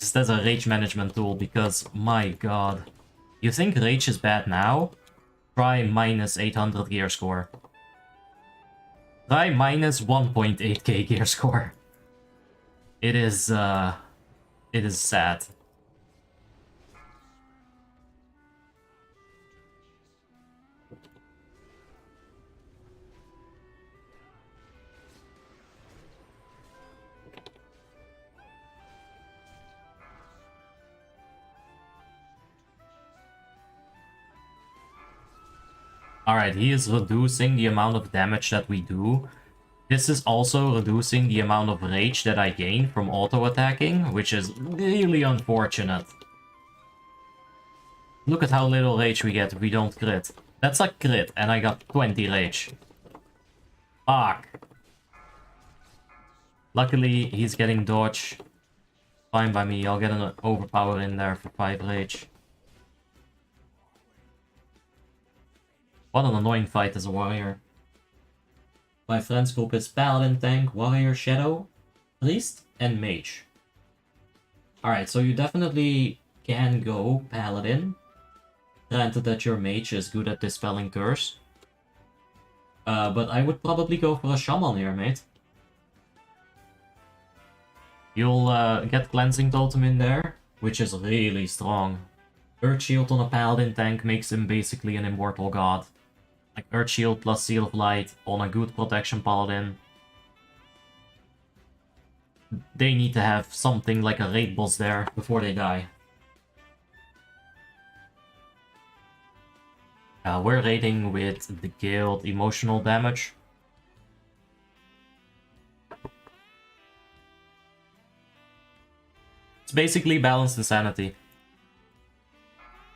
Just as a rage management tool, because my god. You think rage is bad now? Try minus 800 gear score. Try minus 1.8k gear score. It is sad. Alright, he is reducing the amount of damage that we do. This is also reducing the amount of rage that I gain from auto-attacking, which is really unfortunate. Look at how little rage we get if we don't crit. That's a crit, and I got 20 rage. Fuck. Luckily, he's getting dodge. Fine by me, I'll get an overpower in there for 5 rage. What an annoying fight as a warrior. My friends group is Paladin, Tank, Warrior, Shadow, Priest, and Mage. Alright, so you definitely can go Paladin. Granted that your Mage is good at dispelling curse. But I would probably go for a Shaman here, mate. You'll get Cleansing Totem in there, which is really strong. Earth Shield on a Paladin tank makes him basically an immortal god. Like Earth Shield plus Seal of Light on a good protection Paladin. They need to have something like a raid boss there before they die. We're raiding with the guild emotional damage. It's basically balanced insanity.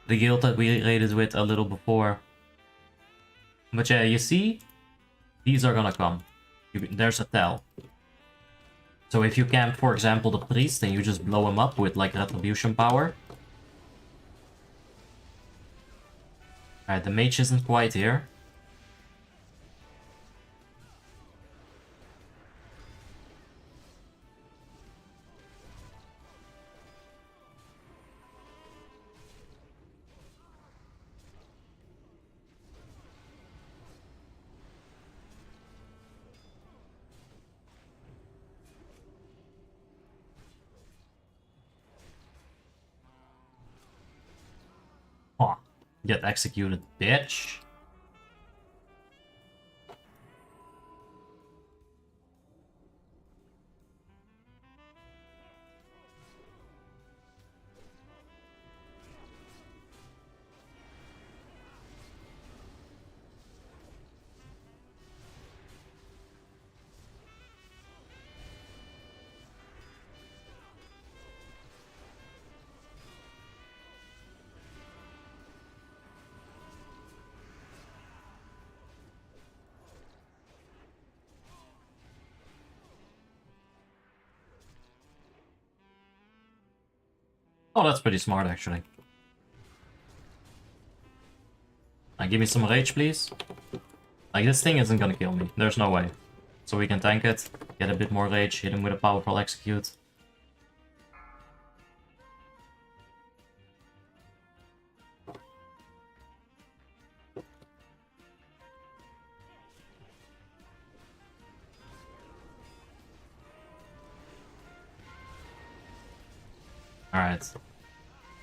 The guild that we raided with a little before. But yeah, you see? These are gonna come. There's a tell. So if you camp, for example, the priest, and you just blow him up with like retribution power. Alright, the mage isn't quite here. Huh. Get executed, bitch. Oh, that's pretty smart, actually. Give me some rage, please. Like, this thing isn't gonna kill me. There's no way. So we can tank it, get a bit more rage, hit him with a powerful execute. Alright.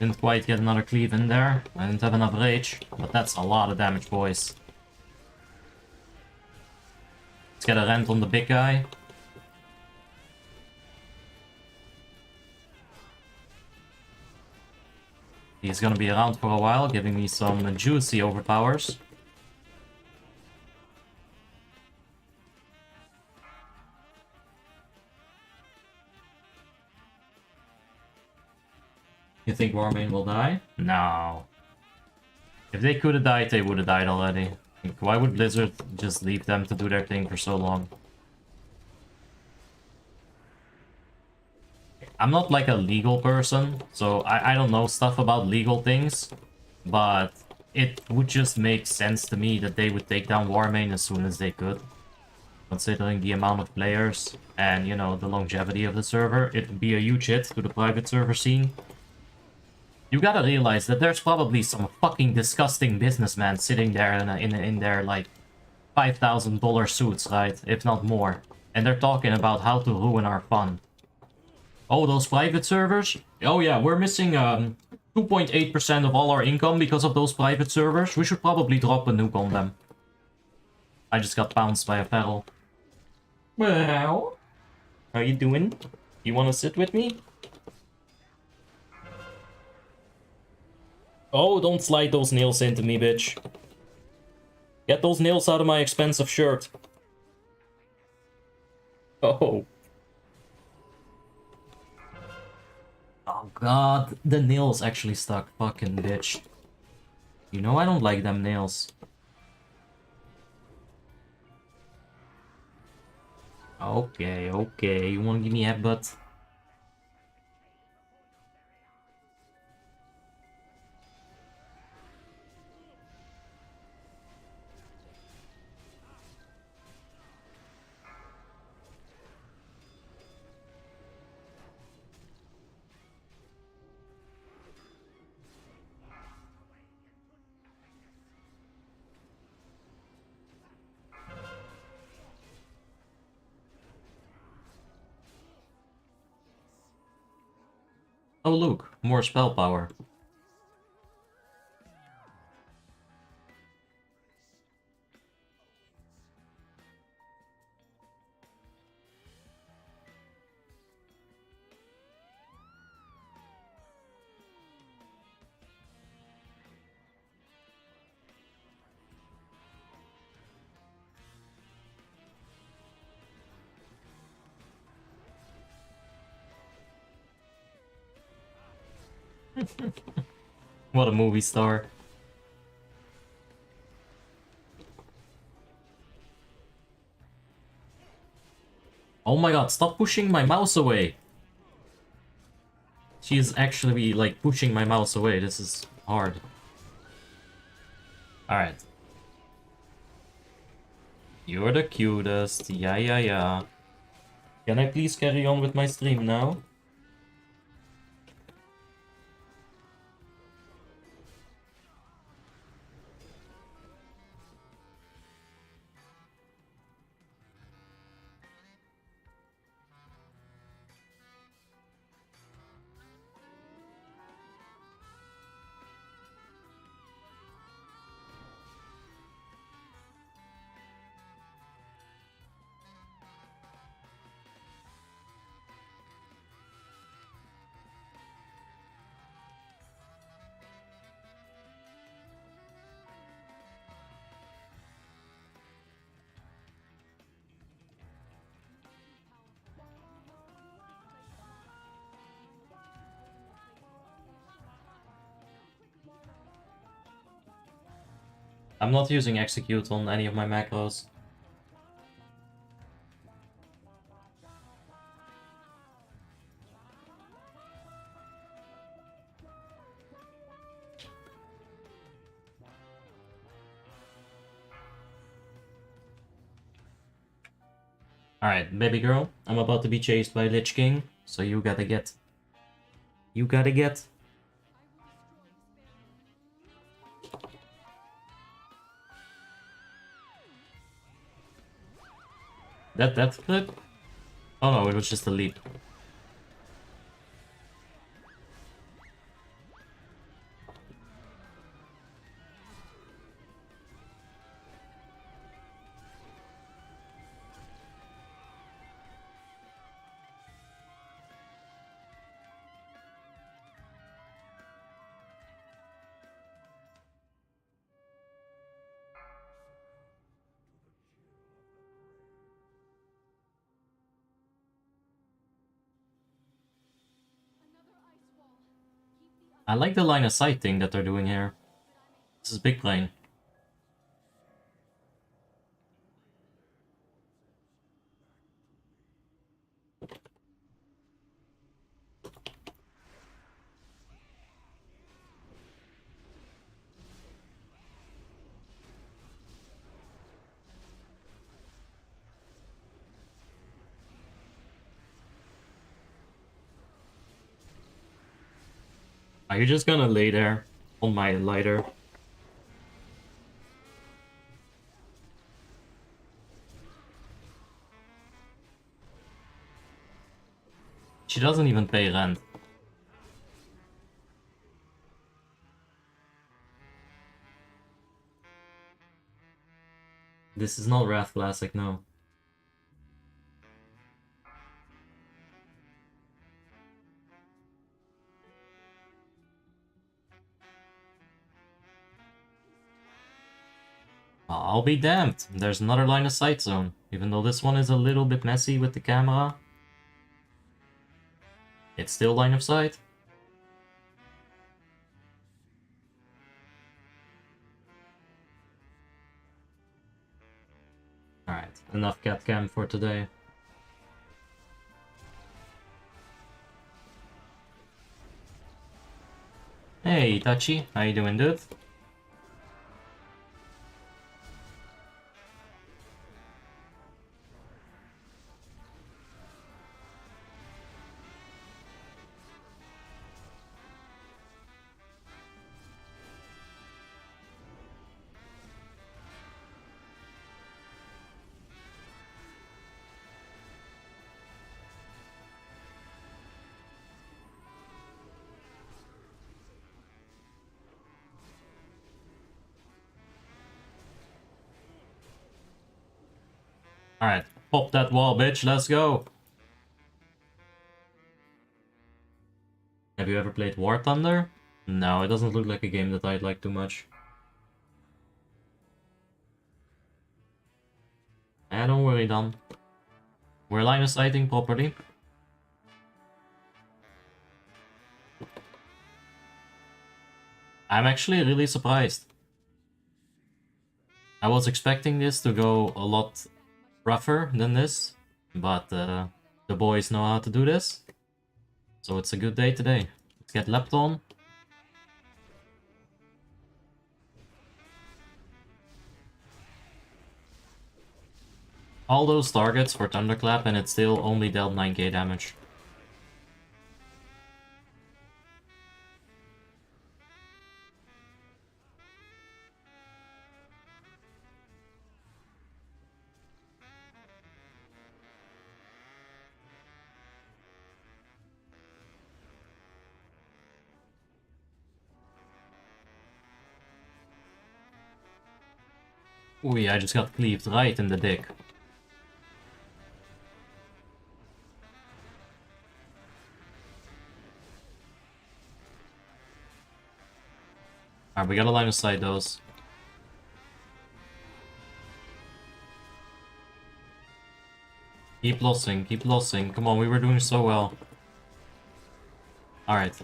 Didn't quite get another cleave in there. I didn't have enough rage, but that's a lot of damage, boys. Let's get a rent on the big guy. He's gonna be around for a while, giving me some juicy overpowers. You think Warmane will die? No. If they could have died, they would have died already. Like, why would Blizzard just leave them to do their thing for so long? I'm not like a legal person, so I don't know stuff about legal things, but it would just make sense to me that they would take down Warmane as soon as they could. Considering the amount of players and, you know, the longevity of the server, it would be a huge hit to the private server scene. You gotta realize that there's probably some fucking disgusting businessman sitting there in their, like, $5,000 suits, right? If not more. And they're talking about how to ruin our fun. Oh, those private servers? Oh yeah, we're missing 2.8% of all our income because of those private servers. We should probably drop a nuke on them. I just got bounced by a feral. Well, how you doing? You wanna sit with me? Oh, don't slide those nails into me, bitch. Get those nails out of my expensive shirt. Oh. Oh god, the nails actually stuck, fucking bitch. You know I don't like them nails. Okay, okay, you wanna give me a headbutt? Oh look, more spell power. What a movie star. Oh my god, stop pushing my mouse away! She is actually, like, pushing my mouse away. This is hard. Alright. You're the cutest. Yeah, yeah, yeah. Can I please carry on with my stream now? I'm not using execute on any of my macros. Alright, baby girl, I'm about to be chased by Lich King, so you gotta get. You gotta get. That clip? Oh no, it was just a leap. I like the line of sight thing that they're doing here. This is big brain. Are you just gonna lay there on my lighter? She doesn't even pay rent. This is not Wrath Classic, no. I'll be damned. There's another line of sight zone. Even though this one is a little bit messy with the camera, it's still line of sight. Alright, enough cat cam for today. Hey Itachi, how you doing, dude? Alright, pop that wall, bitch, let's go! Have you ever played War Thunder? No, it doesn't look like a game that I'd like too much. Don't worry, Don. We're line of sighting properly. I'm actually really surprised. I was expecting this to go a lot rougher than this, but the boys know how to do this. So it's a good day today. Let's get leapt on. All those targets for Thunderclap and it still only dealt 9k damage. Ooh, I just got cleaved right in the dick. Alright, we gotta line of sight those. Keep lossing, keep lossing. Come on, we were doing so well. Alright.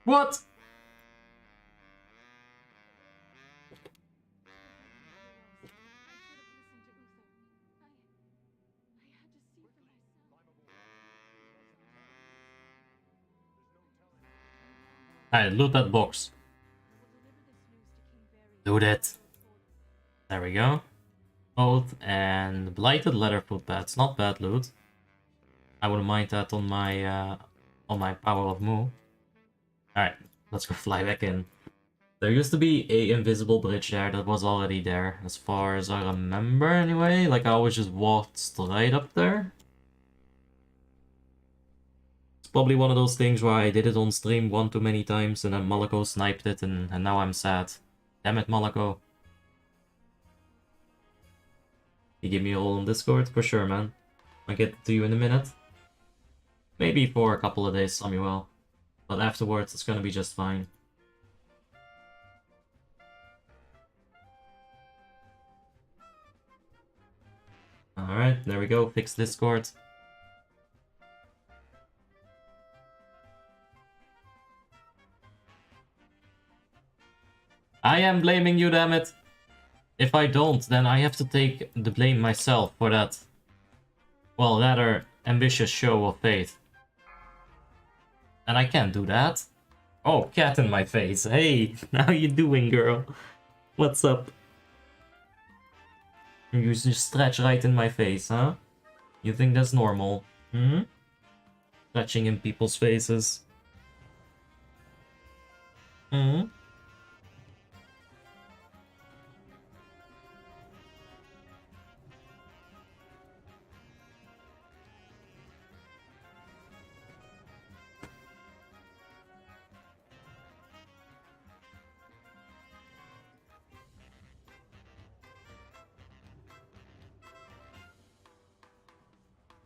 What? Alright, loot that box. Loot it. There we go. Oath and blighted leather footpads. Not bad loot. I wouldn't mind that on my power of Mu. Alright, Let's go fly back in. There used to be a invisible bridge there that was already there, as far as I remember anyway. Like I always just walked straight up there. It's probably one of those things where I did it on stream one too many times and then Malako sniped it and now I'm sad. Damn it, Malako. You give me a role on Discord? For sure, man. I'll get to you in a minute. Maybe for a couple of days, Samuel. But afterwards, it's gonna be just fine. Alright, there we go. Fix Discord. I am blaming you, damn it. If I don't, then I have to take the blame myself for that, well, rather ambitious show of faith. And I can't do that. Oh, cat in my face. Hey, how you doing, girl? What's up? You just stretch right in my face, huh? You think that's normal? Hmm? Stretching in people's faces. Hmm?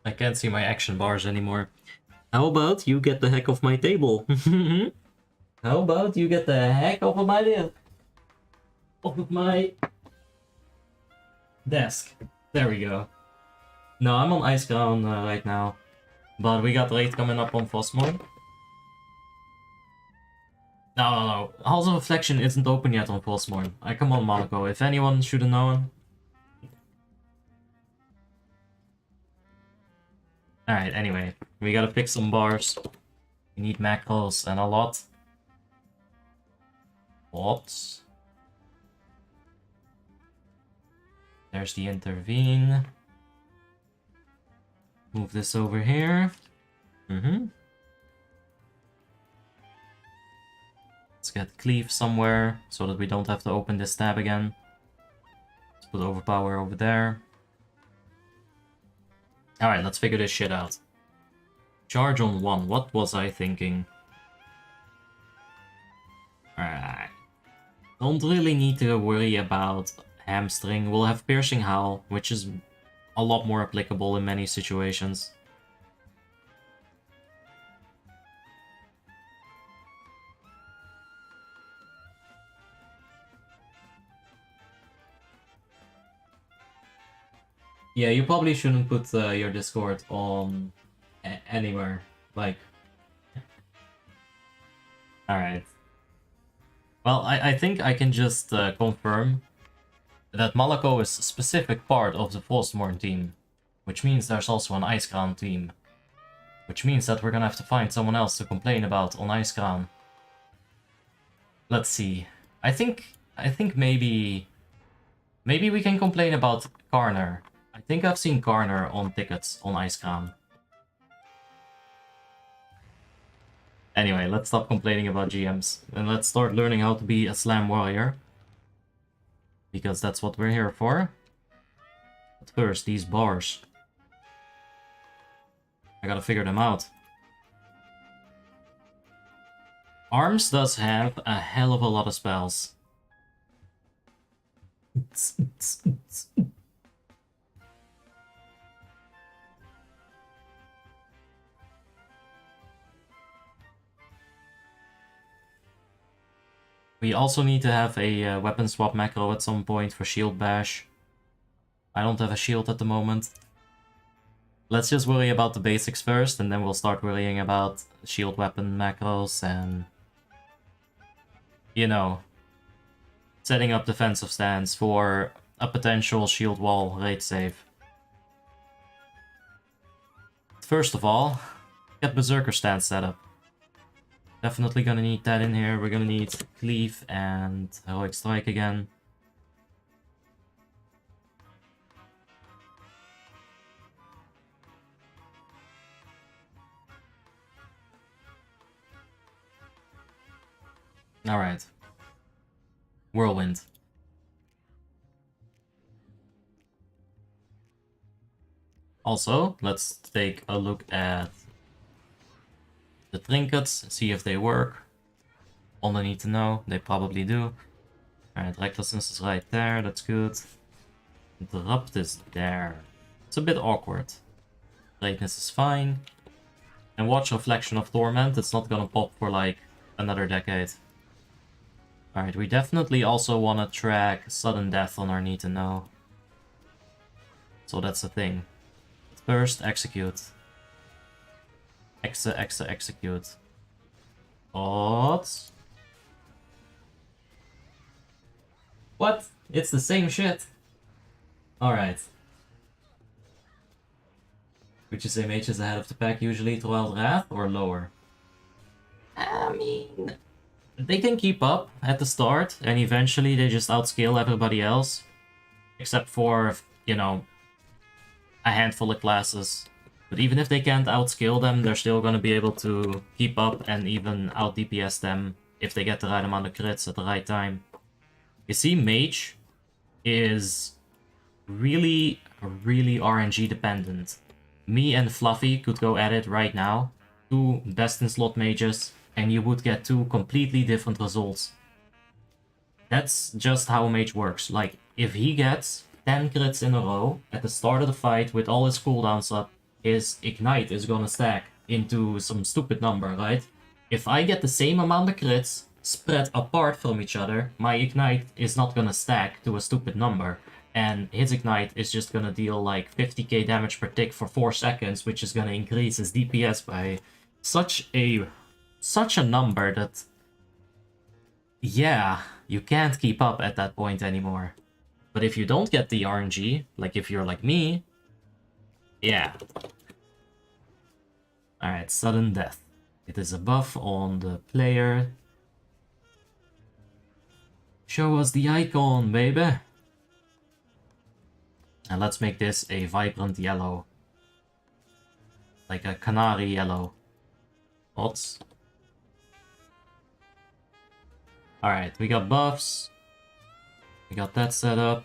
I can't see my action bars anymore. How about you get the heck off my table? How about you get the heck off of my desk? There we go. No, I'm on ice ground right now, but we got raid coming up on Frostmourne. No. Halls of Reflection isn't open yet on Frostmourne. Come on, Monaco. If anyone should have known. Alright, anyway. We gotta fix some bars. We need macros and a lot. What? There's the intervene. Move this over here. Let's get cleave somewhere so that we don't have to open this tab again. Let's put overpower over there. Alright, let's figure this shit out. Charge on 1. What was I thinking? Alright. Don't really need to worry about hamstring. We'll have piercing howl, which is a lot more applicable in many situations. Yeah, you probably shouldn't put your Discord on anywhere. Like, alright. Well, I think I can just confirm that Malako is a specific part of the Frostmourne team, which means there's also an Ice Crown team, which means that we're gonna have to find someone else to complain about on Ice Crown. Let's see. I think maybe we can complain about Garner. I think I've seen Garner on tickets on Ice Crown. Anyway, let's stop complaining about GMs and let's start learning how to be a slam warrior. Because that's what we're here for. But first, these bars. I gotta figure them out. Arms does have a hell of a lot of spells. We also need to have a weapon swap macro at some point for shield bash. I don't have a shield at the moment. Let's just worry about the basics first, and then we'll start worrying about shield weapon macros and, you know, setting up defensive stance for a potential shield wall raid save. First of all, get Berserker stance set up. Definitely gonna need that in here. We're gonna need Cleave and Heroic Strike again. Alright. Whirlwind. Also, let's take a look at the trinkets, see if they work. All I need to know, they probably do. Alright, recklessness is right there, that's good. Interrupt is there. It's a bit awkward. Greatness is fine. And watch Reflection of Torment, it's not gonna pop for like another decade. Alright, we definitely also want to track sudden death on our need to know. So that's the thing. First, execute. Execute. What? What? It's the same shit. Alright. Would you say mage is ahead of the pack usually throughout Wrath or lower? I mean, they can keep up at the start and eventually they just outscale everybody else. Except for, you know, a handful of classes. But even if they can't outscale them, they're still gonna be able to keep up and even out DPS them if they get the right amount of crits at the right time. You see, mage is really RNG dependent. Me and Fluffy could go at it right now, 2 best in slot mages, and you would get 2 completely different results. That's just how a mage works. Like, if he gets 10 crits in a row at the start of the fight with all his cooldowns up, his ignite is gonna stack into some stupid number, right? If I get the same amount of crits spread apart from each other, my ignite is not gonna stack to a stupid number. And his ignite is just gonna deal like 50k damage per tick for 4 seconds, which is gonna increase his DPS by such a number that, yeah, you can't keep up at that point anymore. But if you don't get the RNG, like if you're like me, yeah. Alright, sudden death. It is a buff on the player. Show us the icon, baby. And let's make this a vibrant yellow. Like a canary yellow. Odds. Alright, we got buffs. We got that set up.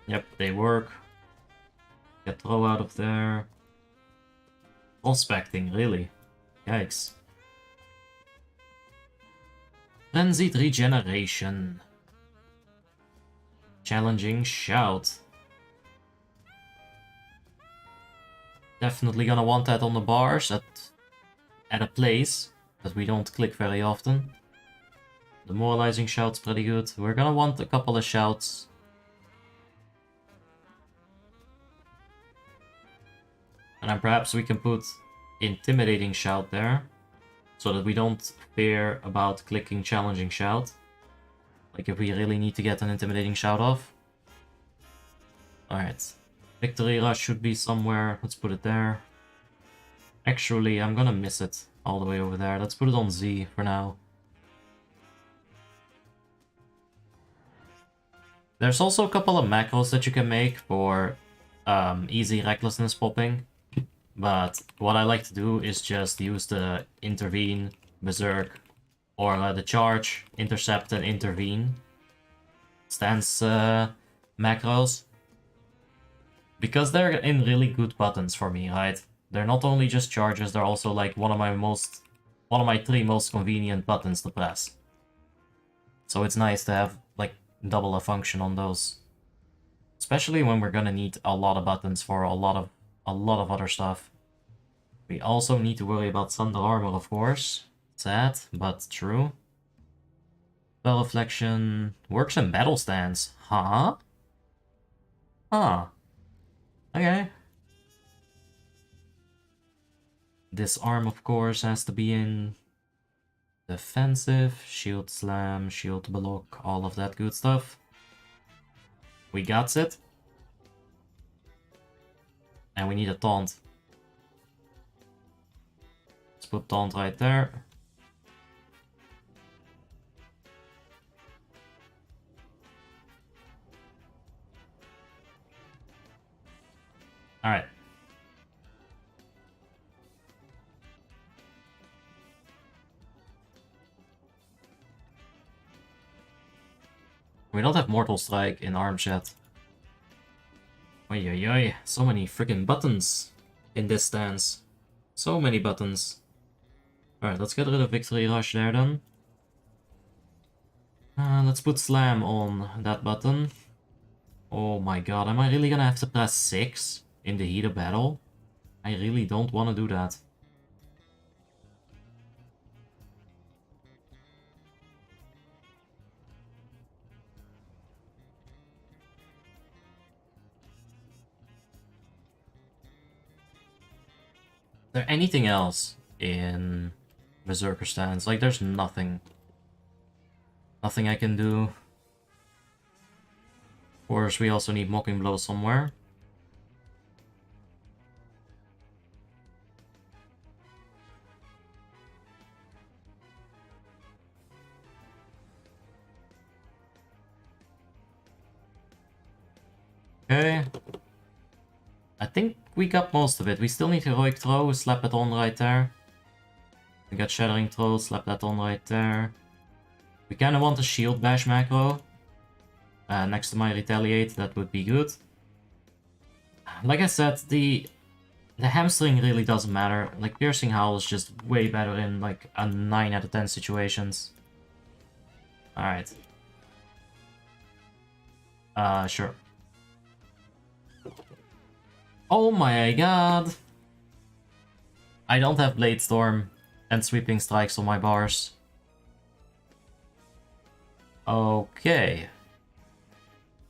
Yep, they work. Get throw out of there. Prospecting, really? Yikes. Frenzied regeneration. Challenging shout. Definitely gonna want that on the bars at a place that we don't click very often. Demoralizing shout's pretty good. We're gonna want a couple of shouts. And then perhaps we can put intimidating shout there, so that we don't fear about clicking challenging shout. Like if we really need to get an intimidating shout off. Alright. Victory rush should be somewhere. Let's put it there. Actually, I'm gonna miss it all the way over there. Let's put it on Z for now. There's also a couple of macros that you can make for easy recklessness popping. But what I like to do is just use the intervene, berserk, or the charge, intercept, and intervene stance macros. Because they're in really good buttons for me, right? They're not only just charges, they're also like one of my 3 most convenient buttons to press. So it's nice to have like double a function on those. Especially when we're gonna need a lot of buttons for a lot of other stuff. We also need to worry about Thunder Armor, of course. Sad, but true. Spell Reflection works in battle stance. Huh? Huh. Okay. Disarm, of course, has to be in. Defensive, shield slam, shield block, all of that good stuff. We got it. And we need a taunt. Let's put taunt right there. Alright. We don't have Mortal Strike in arms yet. Oi, oi, oi. So many freaking buttons in this stance. So many buttons. Alright, let's get rid of Victory Rush there then. Let's put Slam on that button. Oh my god, am I really gonna have to press 6 in the heat of battle? I really don't want to do that. Is there anything else in Berserker stance? Like, there's nothing. Nothing I can do. Of course, we also need Mocking Blow somewhere. Okay. I think we got most of it. We still need Heroic Throw, slap it on right there. We got Shattering Throw, slap that on right there. We kinda want a Shield Bash macro. Next to my Retaliate, that would be good. Like I said, the hamstring really doesn't matter. Like, Piercing Howl is just way better in like a 9 out of 10 situations. Alright. Sure. Oh my god! I don't have Blade Storm and Sweeping Strikes on my bars. Okay.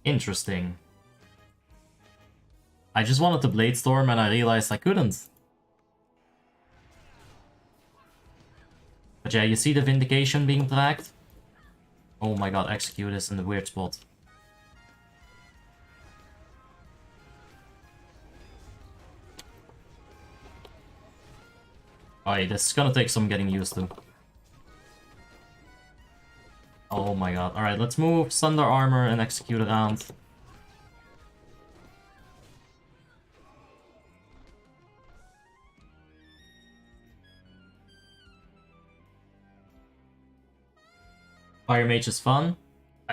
Interesting. I just wanted to Blade Storm and I realized I couldn't. But yeah, you see the Vindication being tracked? Oh my god, execute this in the weird spot. Alright, this is gonna take some getting used to. Oh my god. Alright, let's move Sunder Armor and execute around. Fire Mage is fun.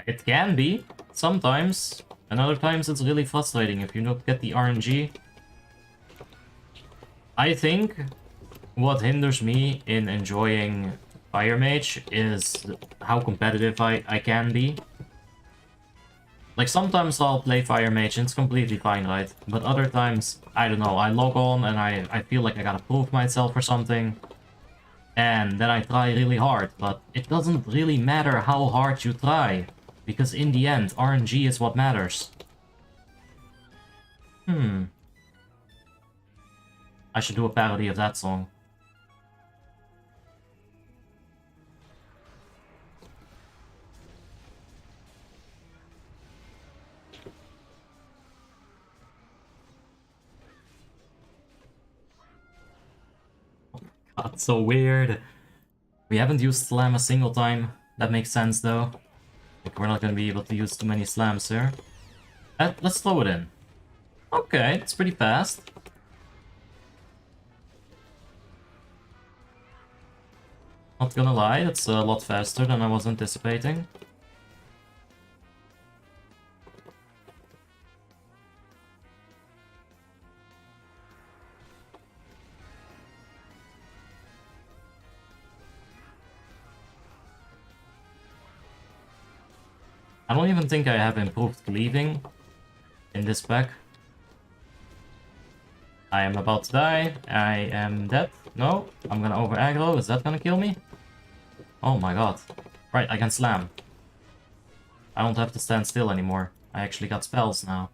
It can be, sometimes. And other times it's really frustrating if you don't get the RNG. I think what hinders me in enjoying Fire Mage is how competitive I can be. Like, sometimes I'll play Fire Mage and it's completely fine, right? But other times, I don't know, I log on and I feel like I gotta prove myself or something. And then I try really hard, but it doesn't really matter how hard you try. Because in the end, RNG is what matters. I should do a parody of that song. God, so weird. We haven't used Slam a single time. That makes sense though. Like, we're not gonna be able to use too many slams here. Let's throw it in. Okay, it's pretty fast. Not gonna lie, it's a lot faster than I was anticipating. I don't even think I have improved cleaving in this pack. I am about to die. I am dead. No, I'm gonna over aggro. Is that gonna kill me? Oh my god. Right, I can slam. I don't have to stand still anymore. I actually got spells now.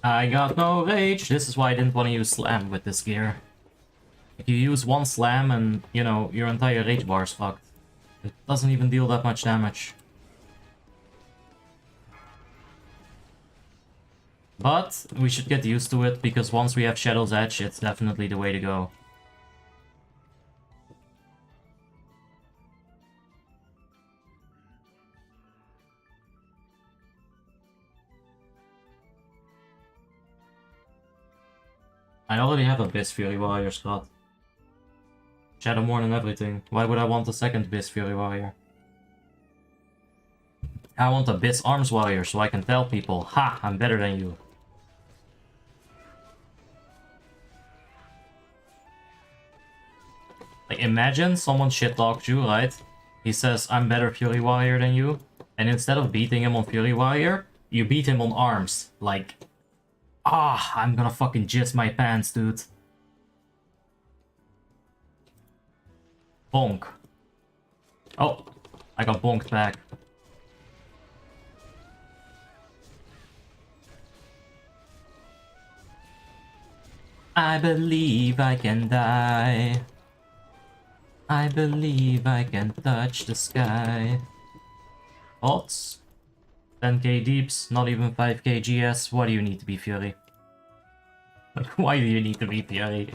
I got no rage. This is why I didn't want to use slam with this gear. If you use one slam and, you know, your entire rage bar is fucked. It doesn't even deal that much damage. But we should get used to it, because once we have Shadow's Edge, it's definitely the way to go. I already have a Beast Fury Warrior, Scott. Shadowmourne and everything. Why would I want a second Beast Fury Warrior? I want a Beast Arms Warrior so I can tell people, ha, I'm better than you. Like, imagine someone shit-talked you, right? He says, I'm better Fury Warrior than you. And instead of beating him on Fury Warrior, you beat him on Arms. Like, I'm gonna fucking jizz my pants, dude. Bonk. Oh, I got bonked back. I believe I can die. I believe I can touch the sky. Thoughts? 10k deeps, not even 5k GS. Why do you need to be Fury? Like, why do you need to be Fury?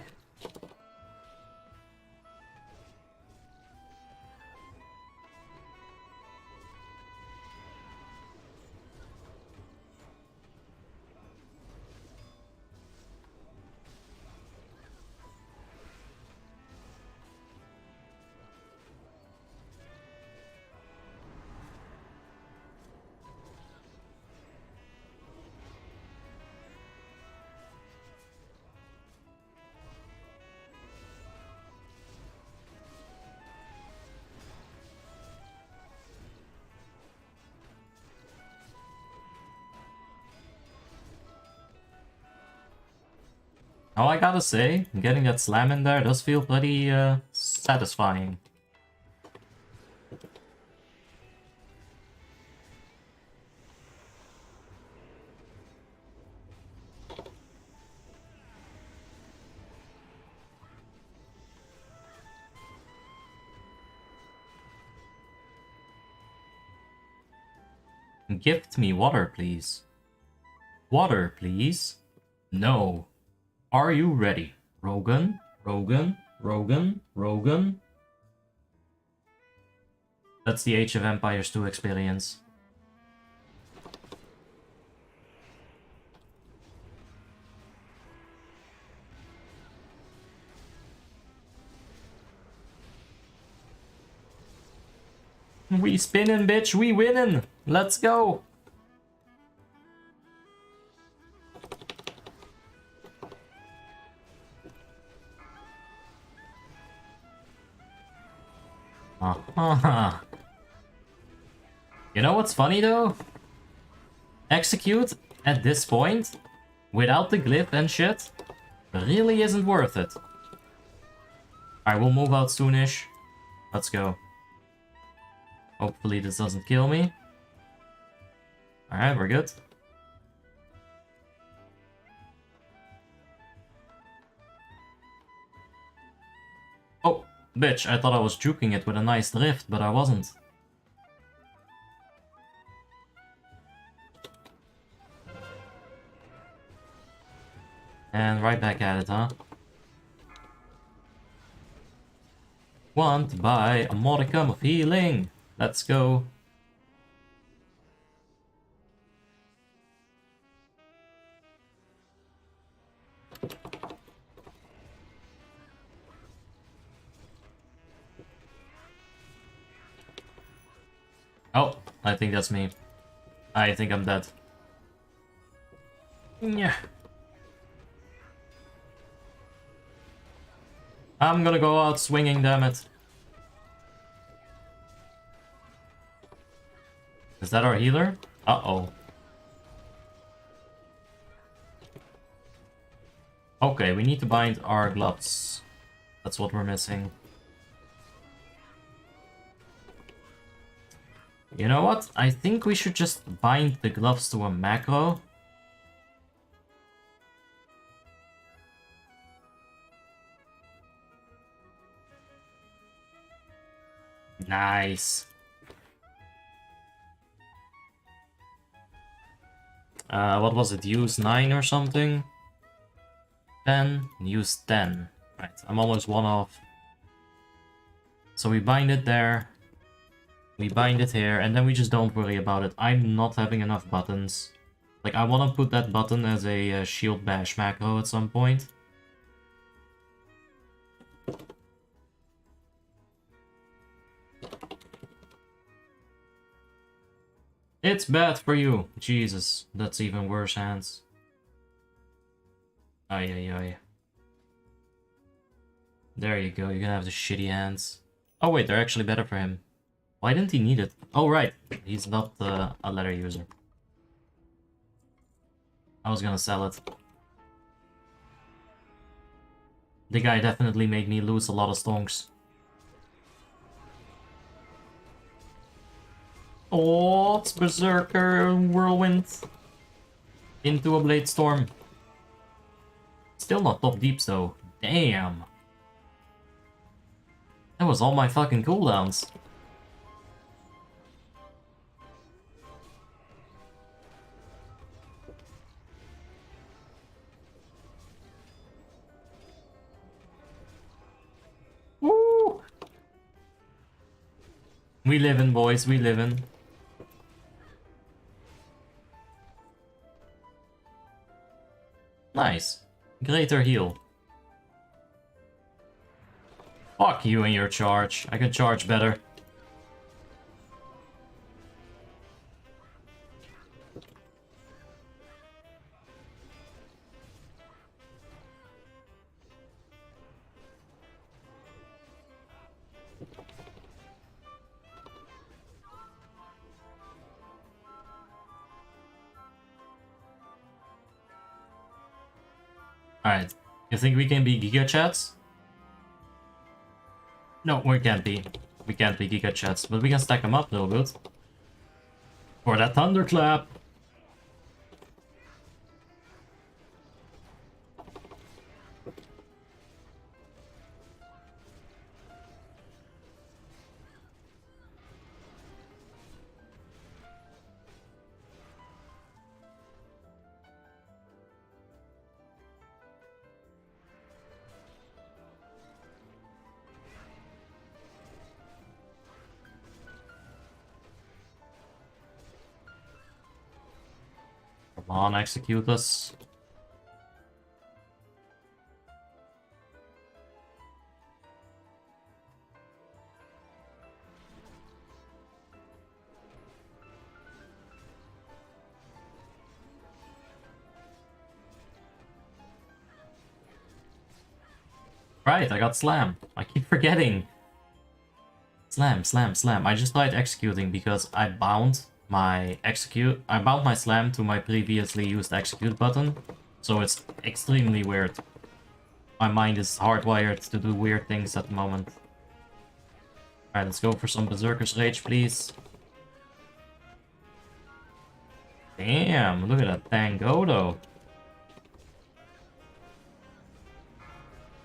Oh, I gotta say, getting that slam in there does feel pretty satisfying. Gift me water, please. Water, please. No. Are you ready? Rogan, Rogan, Rogan, Rogan. That's the Age of Empires 2 experience. We spinning, bitch, we winning! Let's go! You know what's funny though? Execute at this point, without the glyph and shit, really isn't worth it. Alright, we'll move out soonish. Let's go. Hopefully this doesn't kill me. Alright, we're good. Oh, bitch, I thought I was juking it with a nice drift, but I wasn't. And right back at it, huh? Want to buy a modicum of healing. Let's go. Oh, I think that's me. I think I'm dead. Yeah. I'm gonna go out swinging, damn it. Is that our healer? Uh-oh. Okay, we need to bind our gloves. That's what we're missing. You know what? I think we should just bind the gloves to a macro. Nice. What was it? Use 9 or something? 10? Use 10. Right, I'm almost one off. So we bind it there. We bind it here, and then we just don't worry about it. I'm not having enough buttons. Like, I want to put that button as a shield bash macro at some point. It's bad for you. Jesus, that's even worse, hands. Ay, ay, ay. There you go, you're gonna have the shitty hands. Oh wait, they're actually better for him. Why didn't he need it? Oh right, he's not a letter user. I was gonna sell it. The guy definitely made me lose a lot of stonks. Oh, it's Berserker Whirlwind into a Blade Storm. Still not top deeps though. Damn. That was all my fucking cooldowns. Woo! We livin', boys, we livin'. Nice. Greater heal. Fuck you and your charge. I can charge better. Alright. You think we can be Giga Chats? No, we can't be. We can't be Giga Chats, but we can stack them up a little bit. For that Thunderclap! Come on, execute this. Right, I got slam. I keep forgetting. Slam, slam, slam. I just tried executing because I bound my slam to my previously used execute button. So it's extremely weird. My mind is hardwired to do weird things at the moment. Alright, let's go for some Berserker's Rage, please. Damn, look at that tango though.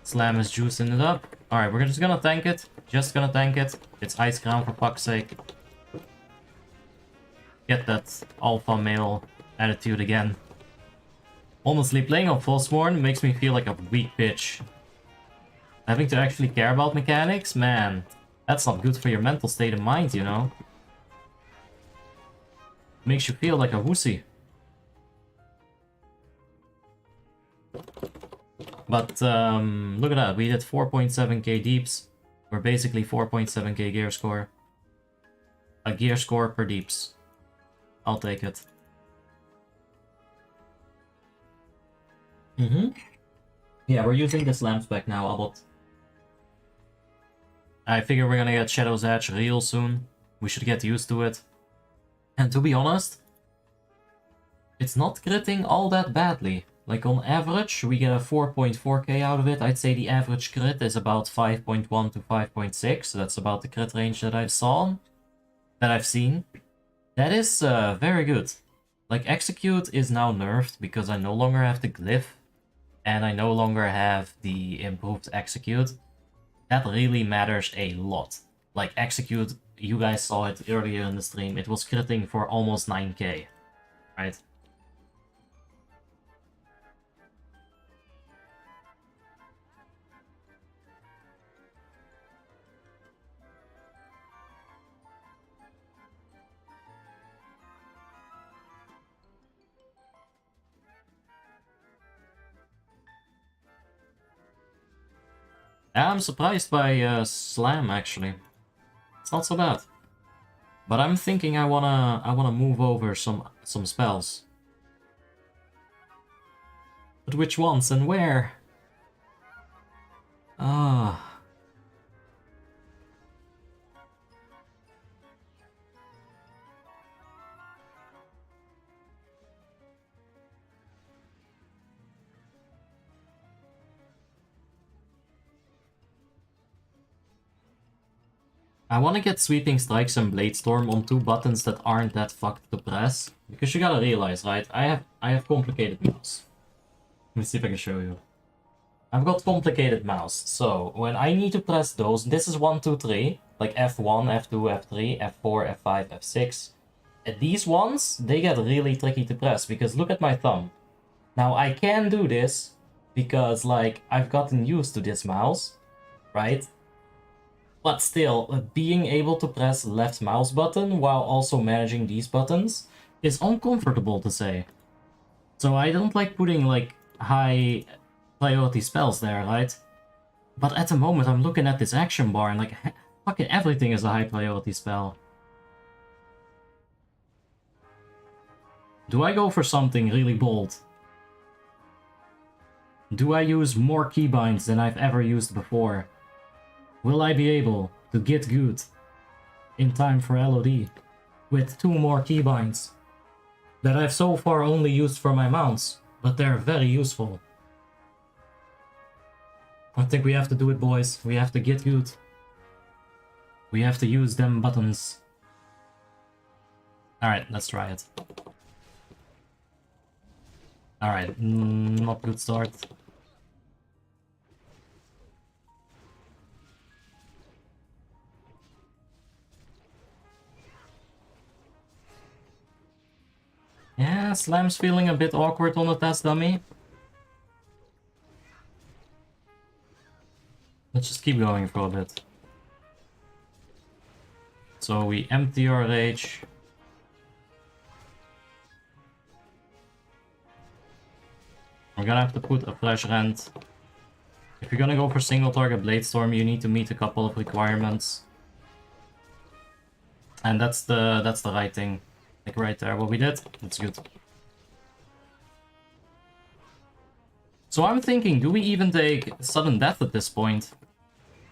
Slam is juicing it up. Alright, we're just gonna tank it. Just gonna tank it. It's Ice Crown for fuck's sake. Get that alpha male attitude again. Honestly, playing on Frostmourne makes me feel like a weak bitch. Having to actually care about mechanics? Man, that's not good for your mental state of mind, you know? Makes you feel like a wussy. But look at that, we did 4.7k deeps. We're basically 4.7k gear score. A gear score per deeps. I'll take it. Yeah, we're using the slam spec now, Abbott. I figure we're gonna get Shadow's Edge real soon. We should get used to it. And to be honest, it's not critting all that badly. Like on average, we get a 4.4k out of it. I'd say the average crit is about 5.1 to 5.6. So that's about the crit range that I've seen. That is very good. Like execute is now nerfed because I no longer have the glyph. And I no longer have the improved execute. That really matters a lot. Like execute, you guys saw it earlier in the stream. It was critting for almost 9k. Right? I'm surprised by Slam, actually. It's not so bad. But I'm thinking I wanna move over some spells. But which ones and where? Ah. I want to get Sweeping Strikes and Bladestorm on 2 buttons that aren't that fucked to press. Because you gotta realize, right? I have complicated mouse. Let me see if I can show you. I've got complicated mouse, so when I need to press those, this is 1, 2, 3, like F1, F2, F3, F4, F5, F6. And these ones, they get really tricky to press, because look at my thumb. Now I can do this, because like, I've gotten used to this mouse, right? But still, being able to press left mouse button while also managing these buttons is uncomfortable to say. So I don't like putting like high priority spells there, right? But at the moment I'm looking at this action bar and like fucking everything is a high priority spell. Do I go for something really bold? Do I use more keybinds than I've ever used before? Will I be able to get good in time for LOD with 2 more keybinds that I've so far only used for my mounts, but they're very useful? I think we have to do it, boys. We have to get good. We have to use them buttons. Alright, let's try it. Alright, not good start. Yeah, Slam's feeling a bit awkward on the test dummy. Let's just keep going for a bit. So we empty our rage. We're gonna have to put a Flash Rend. If you're gonna go for single target Bladestorm, you need to meet a couple of requirements. And that's the right thing. Like right there, what we did, that's good. So I'm thinking, do we even take Sudden Death at this point?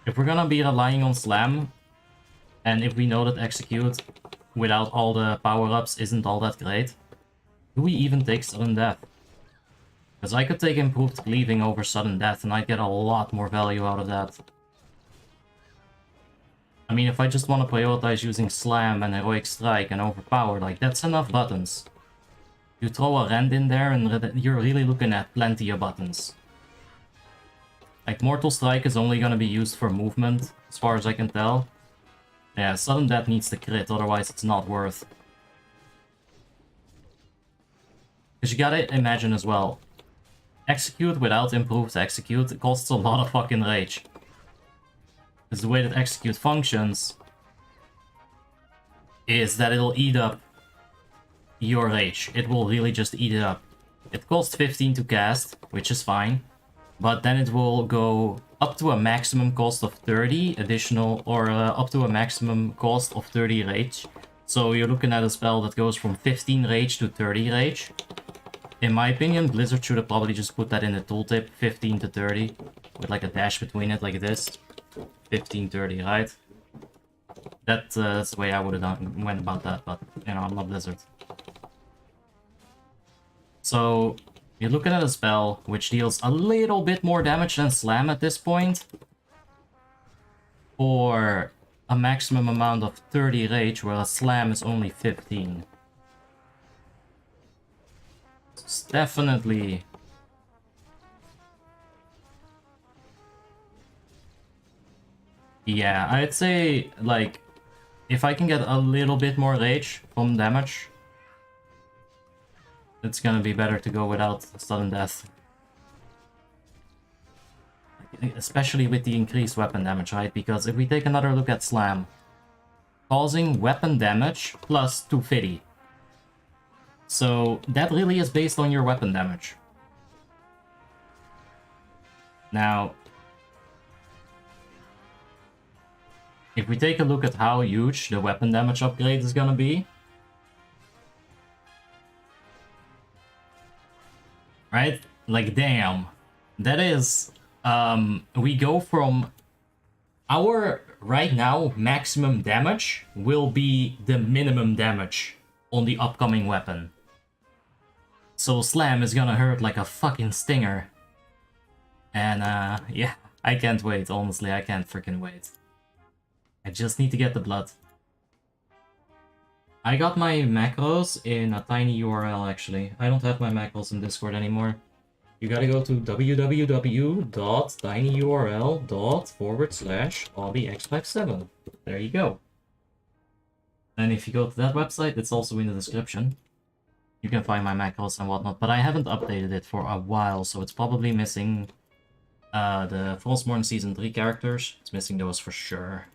If we're gonna be relying on Slam, and if we know that Execute without all the power-ups isn't all that great, do we even take Sudden Death? Because I could take Improved Cleaving over Sudden Death and I'd get a lot more value out of that. I mean, if I just want to prioritize using Slam and Heroic Strike and Overpower, like, that's enough buttons. You throw a Rend in there and you're really looking at plenty of buttons. Like, Mortal Strike is only gonna be used for movement, as far as I can tell. Yeah, Sudden Death needs the crit, otherwise it's not worth. Because you gotta imagine as well, Execute without Improved Execute costs a lot of fucking rage. Because the way that Execute functions is that it'll eat up your rage. It will really just eat it up. It costs 15 to cast, which is fine. But then it will go up to a maximum cost of 30 additional, or up to a maximum cost of 30 rage. So you're looking at a spell that goes from 15 rage to 30 rage. In my opinion, Blizzard should have probably just put that in the tooltip, 15 to 30, with like a dash between it like this. 15, 30, right? That's the way I would have went about that, but, you know, I'm not Blizzard. So, you're looking at a spell which deals a little bit more damage than Slam at this point, for a maximum amount of 30 rage, whereas Slam is only 15. It's definitely... Yeah, I'd say, like, if I can get a little bit more rage from damage, it's gonna be better to go without Sudden Death. Especially with the increased weapon damage, right? Because if we take another look at Slam, causing weapon damage plus 250. So that really is based on your weapon damage. Now, If we take a look at how huge the weapon damage upgrade is gonna be, right? Like, damn. That is, we go from our, right now, maximum damage will be the minimum damage on the upcoming weapon. So Slam is gonna hurt like a fucking stinger. And, yeah, I can't wait, honestly, I can't freaking wait. I just need to get the blood. I got my macros in a tiny URL, actually. I don't have my macros in Discord anymore. You gotta go to www.tinyurl.com/obbyx57. There you go. And if you go to that website, it's also in the description. You can find my macros and whatnot, but I haven't updated it for a while, so it's probably missing the Frostmourne Season 3 characters. It's missing those for sure.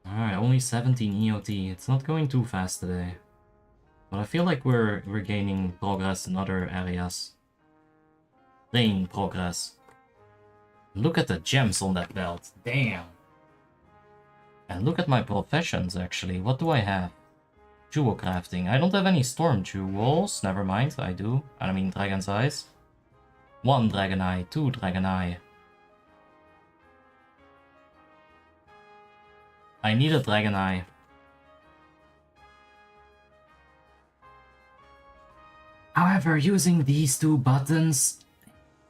Alright, only 17 EOT. It's not going too fast today. But I feel like we're gaining progress in other areas. Playing progress. Look at the gems on that belt. Damn. And look at my professions, actually. What do I have? Jewel crafting. I don't have any storm jewels. Never mind, I do. I mean, dragon's eyes. 1 dragon eye, 2 dragon eye. I need a dragon eye. However, using these 2 buttons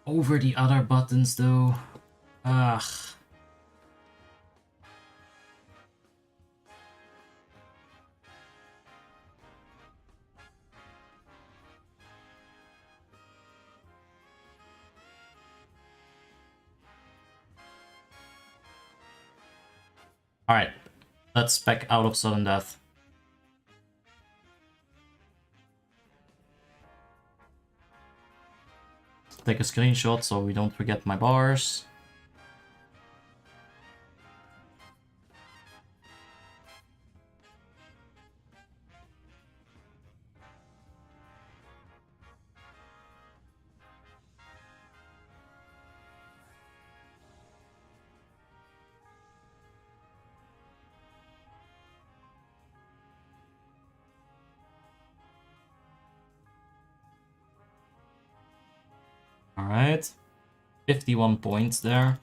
over the other buttons though... Ugh. Alright, let's spec out of sudden death. Take a screenshot so we don't forget my bars. Alright, 51 points there.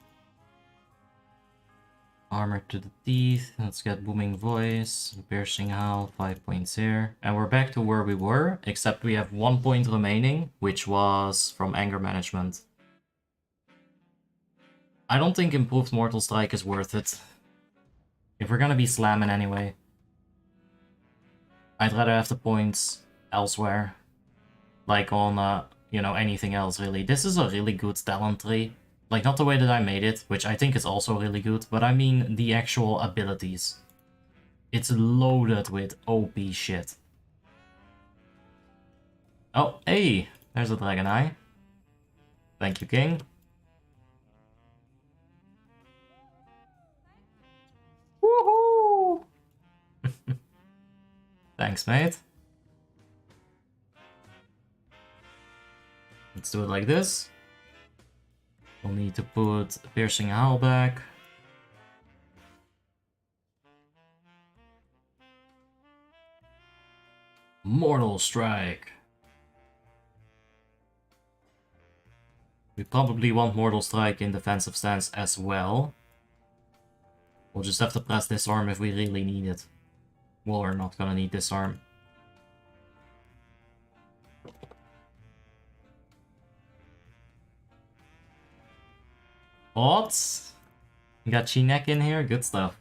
Armor to the teeth, let's get booming voice, piercing howl, 5 points here. And we're back to where we were, except we have 1 point remaining, which was from anger management. I don't think improved Mortal Strike is worth it. If we're gonna be slamming anyway. I'd rather have the points elsewhere. Like on, you know, anything else really. This is a really good talent tree. Like, not the way that I made it, which I think is also really good, but I mean the actual abilities. It's loaded with OP shit. Oh, hey! There's a dragon eye. Thank you, King. Woohoo! Thanks, mate. Let's do it like this. We'll need to put Piercing Howl back. Mortal Strike. We probably want Mortal Strike in defensive stance as well. We'll just have to press Disarm if we really need it. Well, we're not gonna need Disarm. What? You got Chinek in here? Good stuff.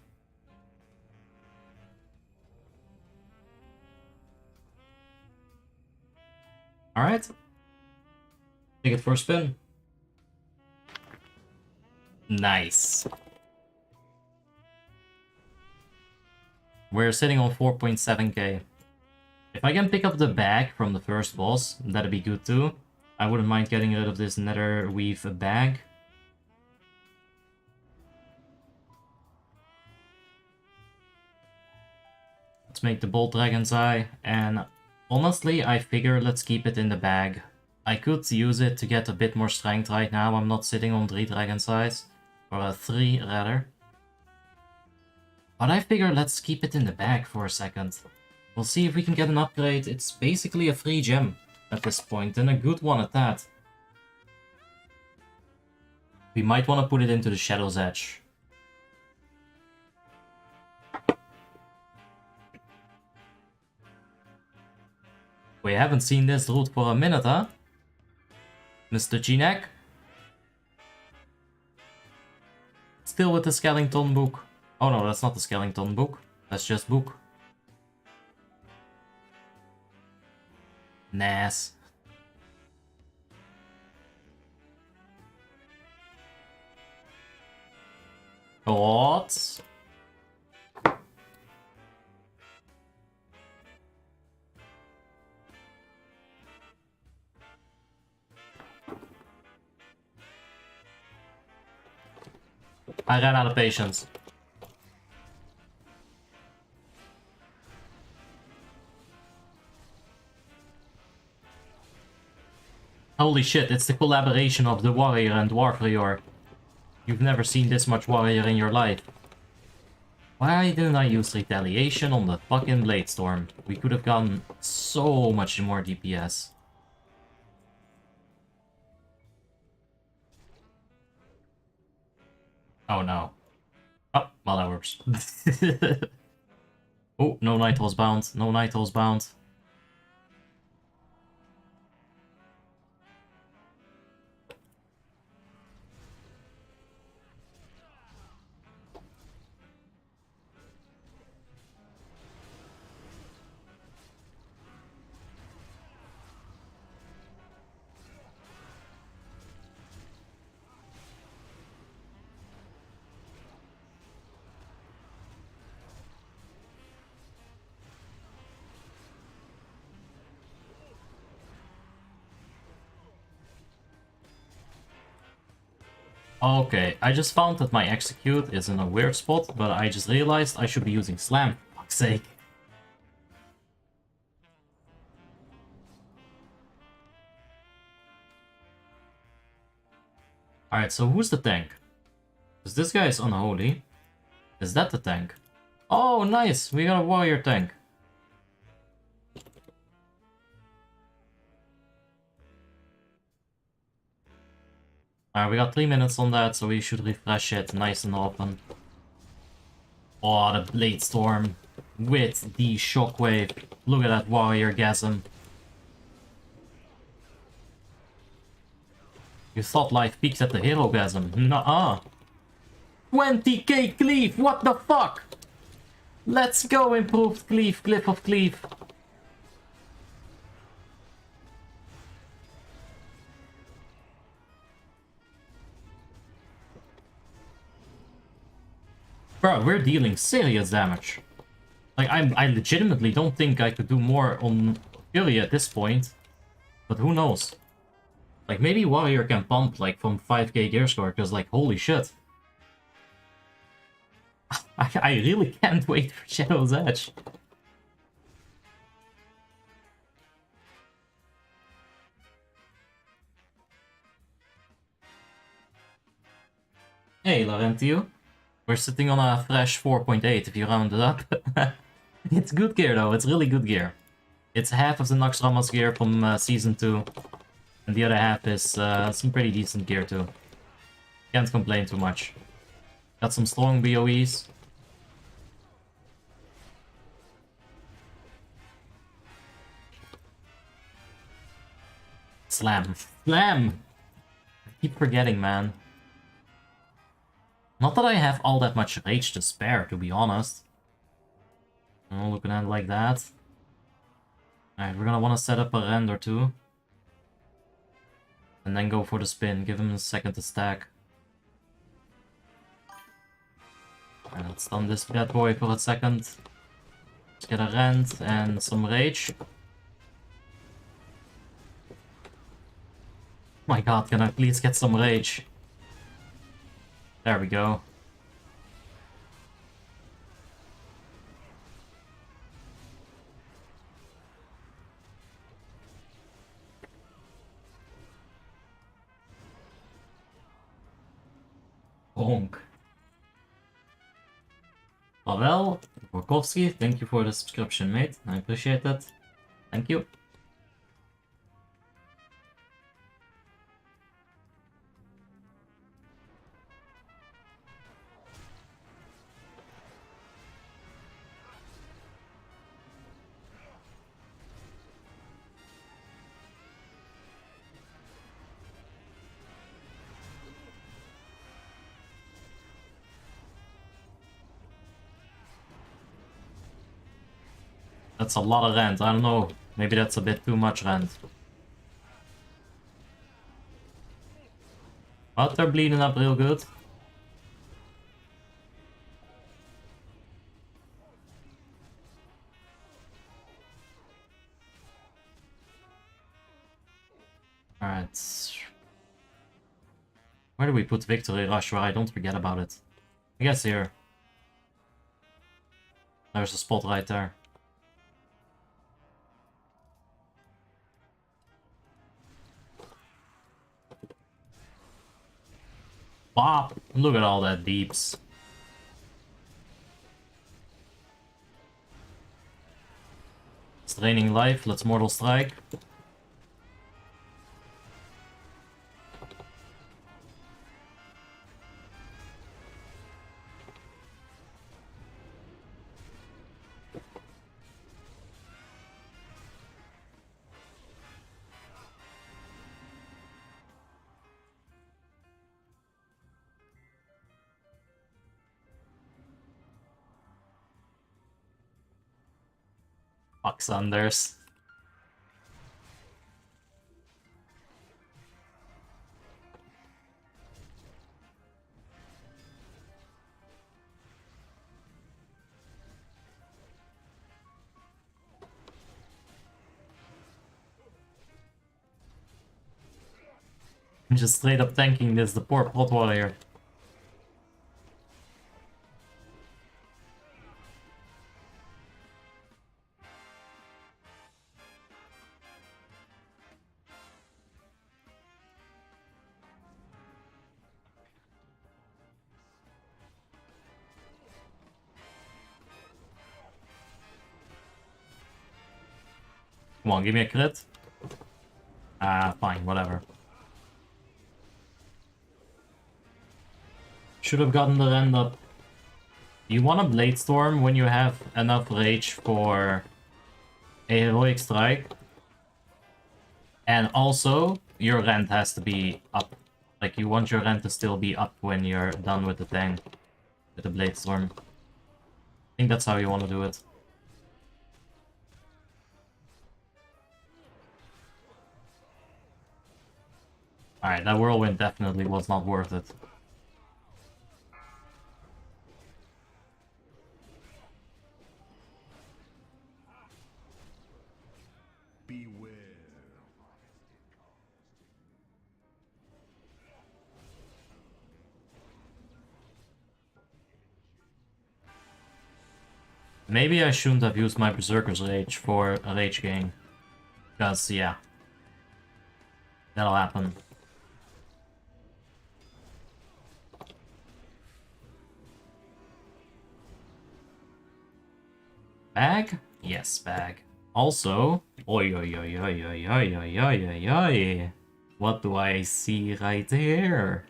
Alright. Take it for a spin. Nice. We're sitting on 4.7k. If I can pick up the bag from the first boss, that'd be good too. I wouldn't mind getting rid of this nether weave bag. Let's make the Bolt Dragon's Eye, and honestly, I figure let's keep it in the bag. I could use it to get a bit more strength right now. I'm not sitting on 3 dragon size. Or 3 rather. But I figure let's keep it in the bag for a second. We'll see if we can get an upgrade. It's basically a free gem at this point, and a good one at that. We might want to put it into the Shadow's Edge. We haven't seen this route for a minute, huh? Mr. G-Neck? Still with the skeleton book. Oh no, that's not the skeleton book. That's just book. Nice. What? I ran out of patience. Holy shit, it's the collaboration of the warrior and warrior. You've never seen this much warrior in your life. Why didn't I use retaliation on the fucking Blade Storm? We could have gotten so much more DPS. Oh no. Oh, well that works. Oh, no Nighthawk's bound. No Nighthawk's bound. Okay, I just found that my execute is in a weird spot, but I just realized I should be using slam, for fuck's sake. Alright, so who's the tank? Because this guy is unholy. Is that the tank? Oh, nice! We got a warrior tank. Alright, we got 3 minutes on that, so we should refresh it nice and often. Oh, the Blade Storm with the shockwave. Look at that warrior-gasm. You thought life peaked at the hero-gasm. Nuh-uh. 20k cleave, what the fuck? Let's go, improved cleave, Glyph of Cleave. Bro, we're dealing serious damage. Like, I legitimately don't think I could do more on Fury at this point. But who knows? Like, maybe Warrior can pump, like, from 5k gear score, because, like, holy shit. I really can't wait for Shadow's Edge. Hey, Laurentio. We're sitting on a fresh 4.8 if you round it up. It's good gear though, it's really good gear. It's half of the Naxxramas gear from Season 2. And the other half is some pretty decent gear too. Can't complain too much. Got some strong BOEs. Slam. Slam! I keep forgetting, man. Not that I have all that much rage to spare, to be honest. Oh, looking at it like that. Alright, we're gonna want to set up a rend or two. And then go for the spin. Give him a second to stack. Alright, let's stun this bad boy for a second. Let's get a rend and some rage. My god, can I please get some rage? There we go. Honk. Pavel Borkowski, thank you for the subscription, mate. I appreciate that. Thank you. That's a lot of rent. I don't know. Maybe that's a bit too much rent. But they're bleeding up real good. Alright. Where do we put Victory Rush where I don't forget about it? I guess here. There's a spot right there. Bop! Look at all that deeps. It's draining life, let's Mortal Strike. Fuck Sanders. I'm just straight up tanking this, the poor pot warrior. Come on, give me a crit. Ah, fine, whatever. Should have gotten the end up. You want a Blade Storm when you have enough rage for a heroic strike. And also, your rent has to be up. Like, you want your rent to still be up when you're done with the thing. With the Blade Storm. I think that's how you want to do it. Alright, that whirlwind definitely was not worth it. Beware. Maybe I shouldn't have used my Berserker's Rage for a Rage Gang. Because, yeah. That'll happen. Bag? Yes, bag. Also, oi oi oi oi oi oi oi oi oi oi. What do I see right here?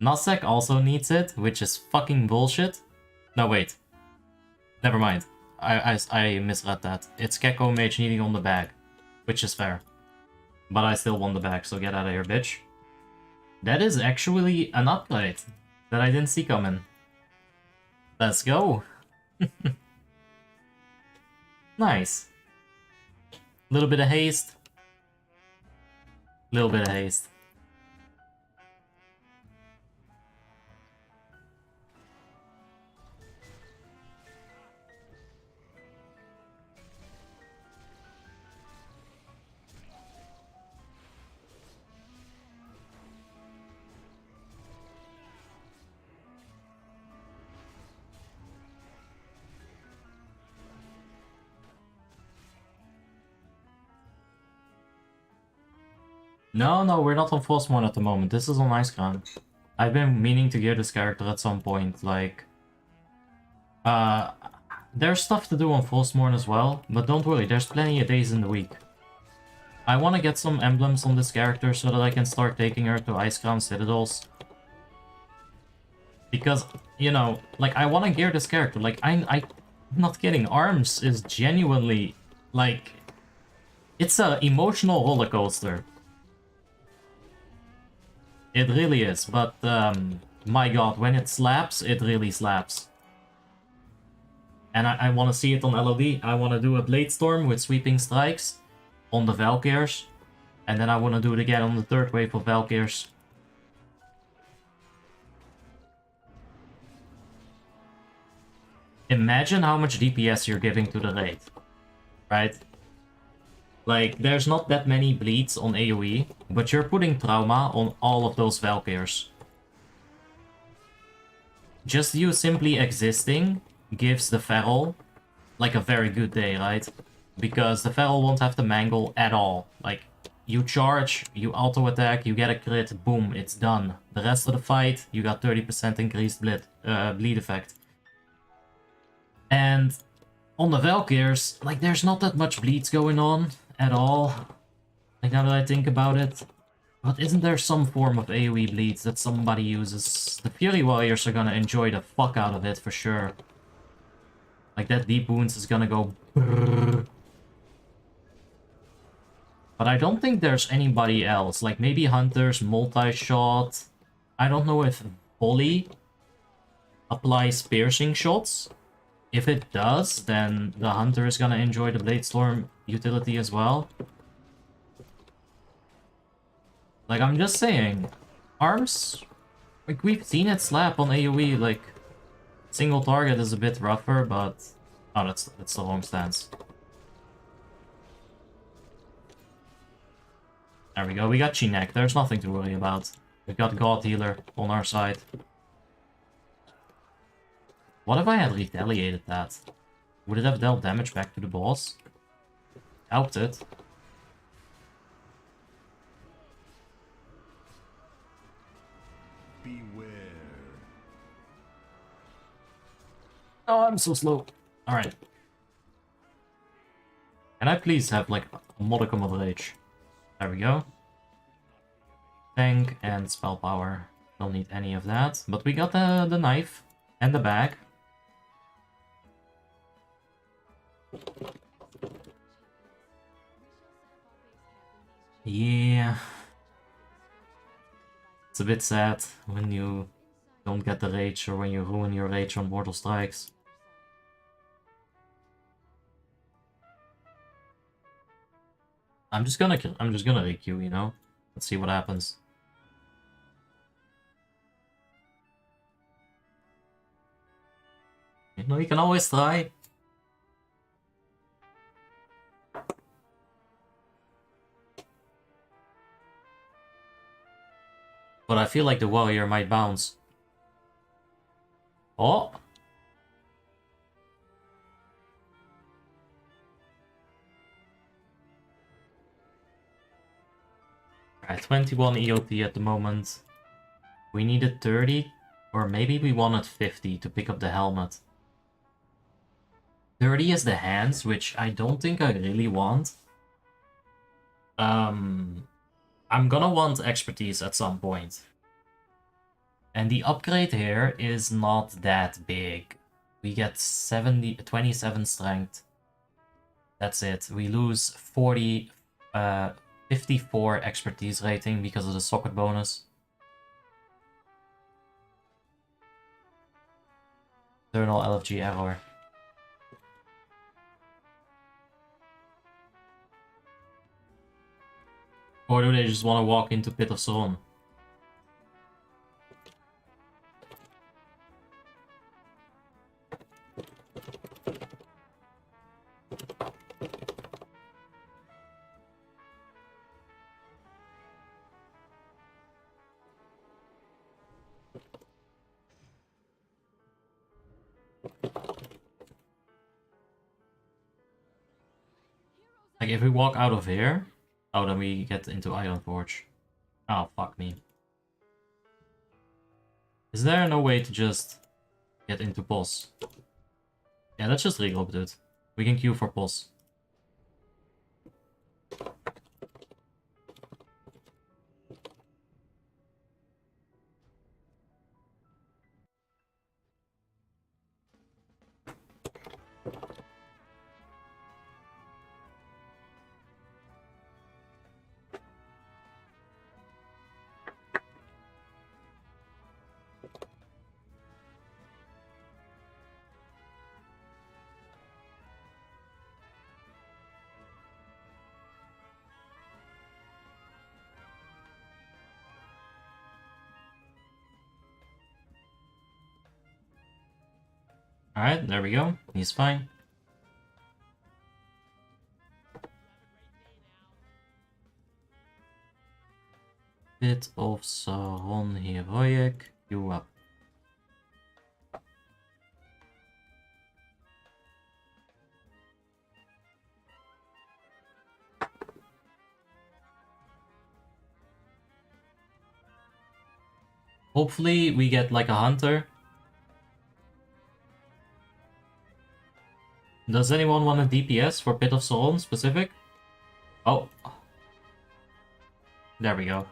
Nosek also needs it, which is fucking bullshit. No, wait. Never mind. I misread that. It's Gecko Mage needing on the bag, which is fair. But I still want the bag, so get out of here, bitch. That is actually an upgrade that I didn't see coming. Let's go. Nice. Little bit of haste. Little bit of haste. No, we're not on Frostmourne at the moment. This is on Ice Crown. I've been meaning to gear this character at some point, like... there's stuff to do on Frostmourne as well, but don't worry, there's plenty of days in the week. I want to get some emblems on this character so that I can start taking her to Ice Crown Citadels. Because, you know, like, I want to gear this character. Like, I'm not kidding, Arms is genuinely, like... It's a emotional roller coaster. It really is, but, my god, when it slaps, it really slaps. And I want to see it on LOD. I want to do a Blade Storm with Sweeping Strikes on the Valkyrs. And then I want to do it again on the third wave of Valkyrs. Imagine how much DPS you're giving to the raid. Right? Like, there's not that many bleeds on AoE, but you're putting trauma on all of those Valkyrs. Just you simply existing gives the Feral, like, a very good day, right? Because the Feral won't have to mangle at all. Like, you charge, you auto-attack, you get a crit, boom, it's done. The rest of the fight, you got 30% increased bleed effect. And on the Valkyrs, like, there's not that much bleeds going on at all. Like, now that I think about it. But isn't there some form of AoE bleeds that somebody uses? The Fury Warriors are gonna enjoy the fuck out of it for sure. Like, that deep wounds is gonna go brrr. But I don't think there's anybody else. Like, maybe Hunter's multi-shot. I don't know if Volley applies piercing shots. If it does, then the Hunter is gonna enjoy the Blade Storm utility as well. Like, I'm just saying, Arms, like, we've seen it slap on AoE, like, single target is a bit rougher, but... Oh, that's the wrong stance. There we go, we got Chinek, there's nothing to worry about. We got God Healer on our side. What if I had retaliated that? Would it have dealt damage back to the boss? Helped it. Beware. Oh, I'm so slow. Alright. Can I please have, like, a modicum of rage? There we go. Tank and spell power. Don't need any of that. But we got the knife and the bag. Yeah. It's a bit sad when you don't get the rage or when you ruin your rage on Mortal Strikes. I'm just gonna requeue, you know? Let's see what happens. You know, you can always try. But I feel like the warrior might bounce. Oh! Alright, 21 EOT at the moment. We needed 30, or maybe we wanted 50 to pick up the helmet. 30 is the hands, which I don't think I really want. I'm gonna want expertise at some point. And the upgrade here is not that big. We get 27 strength. That's it. We lose 54 expertise rating because of the socket bonus. Eternal LFG error. Or do they just want to walk into Pit of Saron? Like, if we walk out of here... Oh, then we get into Iron Forge. Oh, fuck me. Is there no way to just get into pos? Yeah, let's just regroup, dude. We can queue for pos. Alright, there we go. He's fine. Bit of Saron Heroic. You up. Hopefully we get like a hunter. Does anyone want a DPS for Pit of Saron specific? Oh. There we go.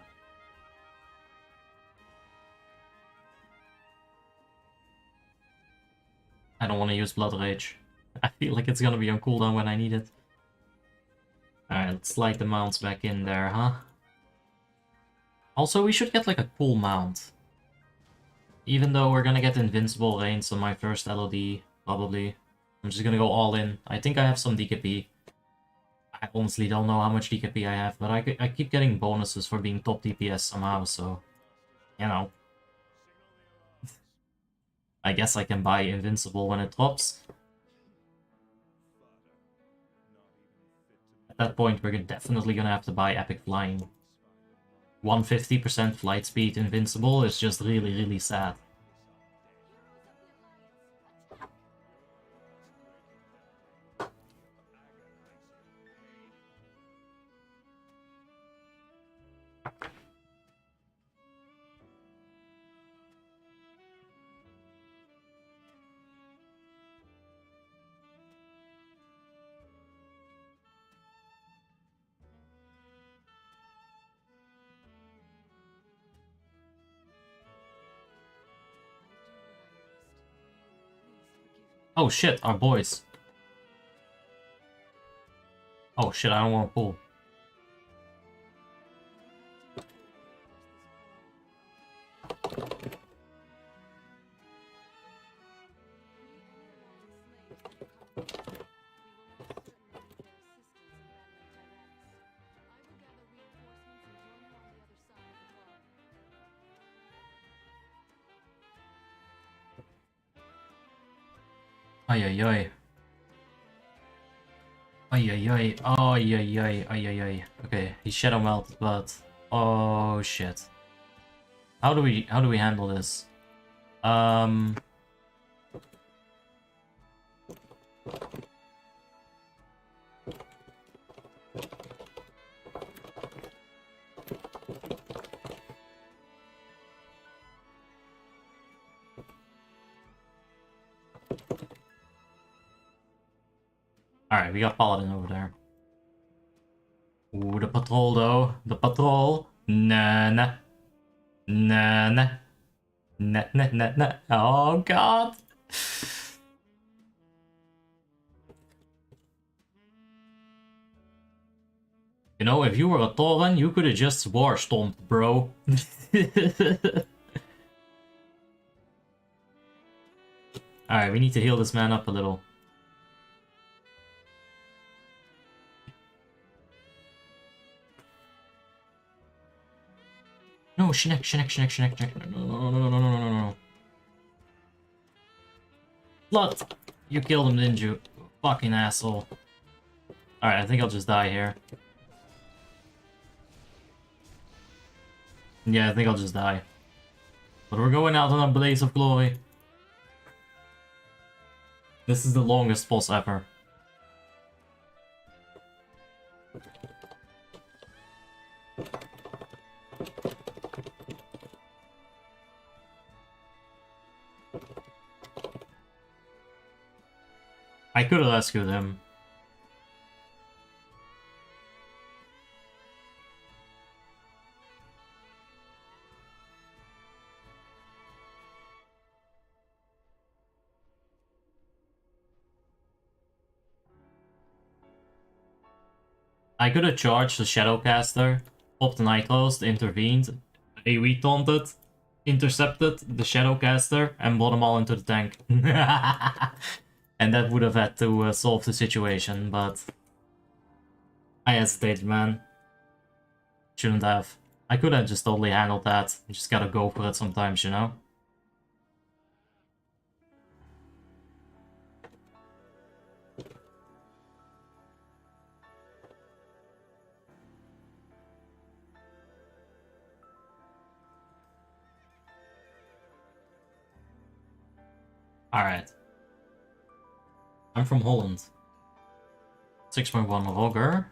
I don't want to use Blood Rage. I feel like it's gonna be on cooldown when I need it. Alright, let's slide the mounts back in there, huh? Also, we should get like a cool mount. Even though we're gonna get invincible reigns on my first LOD, probably. I'm just gonna go all in. I think I have some DKP. I honestly don't know how much DKP I have, but I keep getting bonuses for being top DPS somehow, so... You know. I guess I can buy invincible when it drops. At that point, we're definitely gonna have to buy epic flying. 150% flight speed invincible is just really, really sad. Oh shit, our boys. Oh shit, I don't want to pull. Ay ay ay. Ay ay ay. Ay ay ay. Ay ay ay. Okay, he's shadow melted, but oh shit. How do we handle this? Alright, we got Paladin over there. Ooh, the patrol though. The patrol. Nah, nah. Nah, nah. Nah, nah, nah, nah. Oh god. You know, if you were a Thorin, you could have just war stomped, bro. Alright, we need to heal this man up a little. No, Shinek. No. Slut! You killed him, didn't you? Fucking asshole. Alright, I think I'll just die here. Yeah, I think I'll just die. But we're going out on a blaze of glory. This is the longest boss ever. I could have rescued him. I could have charged the Shadowcaster, popped the Night Closed, intervened, AoE taunted, intercepted the Shadowcaster, and brought them all into the tank. And that would have had to solve the situation, but I hesitated, man. Shouldn't have. I could have just totally handled that. You just gotta go for it sometimes, you know? Alright. I'm from Holland. 6.1 Roger.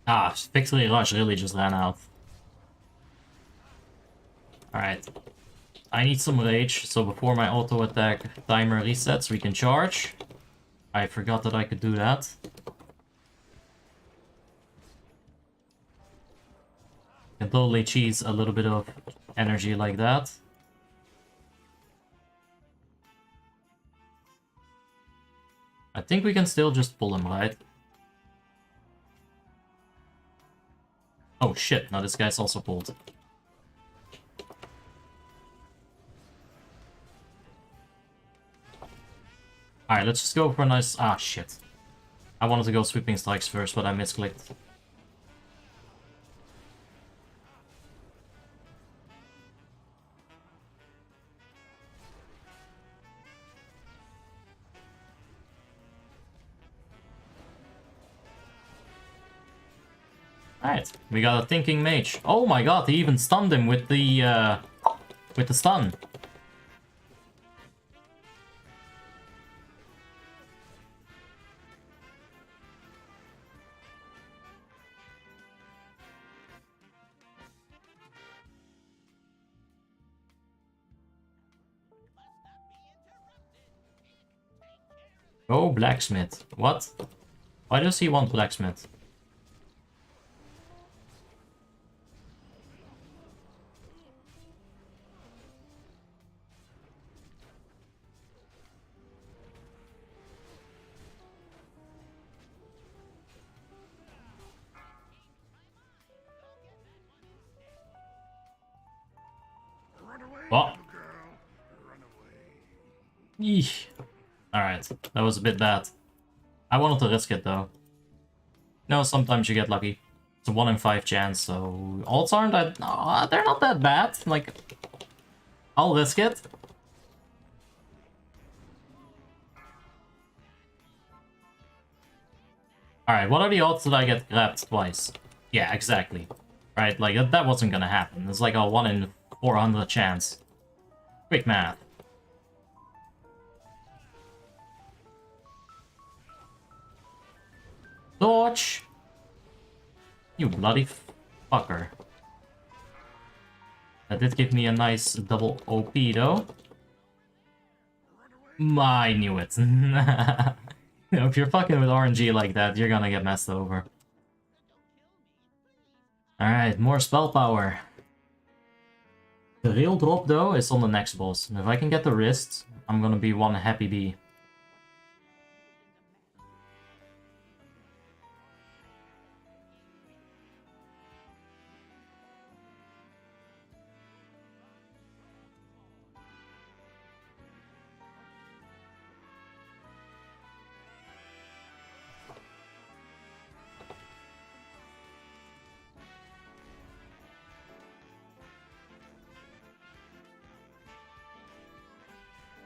Ah, Fixin Rush really just ran out. Alright. I need some rage, so before my auto attack timer resets, we can charge. I forgot that I could do that. Can totally cheese a little bit of energy like that. I think we can still just pull him, right? Oh shit, now this guy's also pulled. Alright, let's just go for a nice... Ah, shit. I wanted to go sweeping strikes first, but I misclicked. Alright, we got a thinking mage. Oh my god, he even stunned him with the stun. Oh, blacksmith. What? Why does he want blacksmith? What? Eesh. Alright, that was a bit bad. I wanted to risk it though. No, sometimes you get lucky. It's a 1 in 5 chance, so alts aren't that... they're not that bad. Like, I'll risk it. Alright, what are the odds that I get grabbed twice? Yeah, exactly. Right, like, that wasn't gonna happen. It's like a 1 in 400 chance. Quick math. Dodge! You bloody fucker. That did give me a nice double OP though. I knew it. If you're fucking with RNG like that, you're gonna get messed over. Alright, more spell power. The real drop though is on the next boss. And if I can get the wrist, I'm gonna be one happy bee.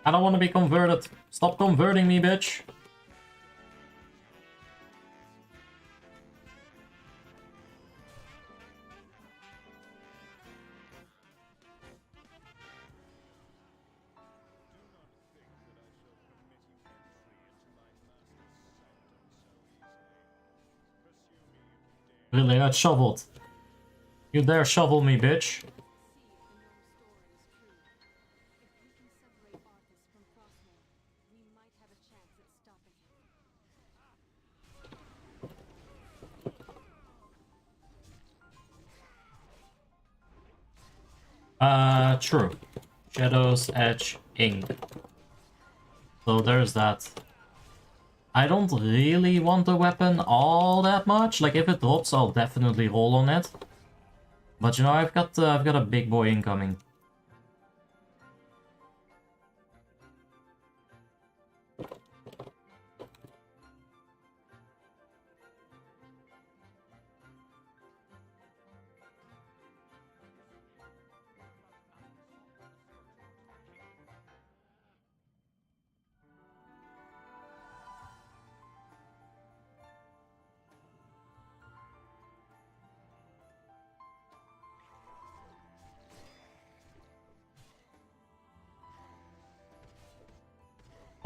I don't want to be converted. Stop converting me, bitch. Really, I shoveled. You dare shovel me, bitch. True. Shadows, Edge, Ink. So there's that. I don't really want the weapon all that much. Like, if it drops, I'll definitely roll on it. But you know, I've got a big boy incoming.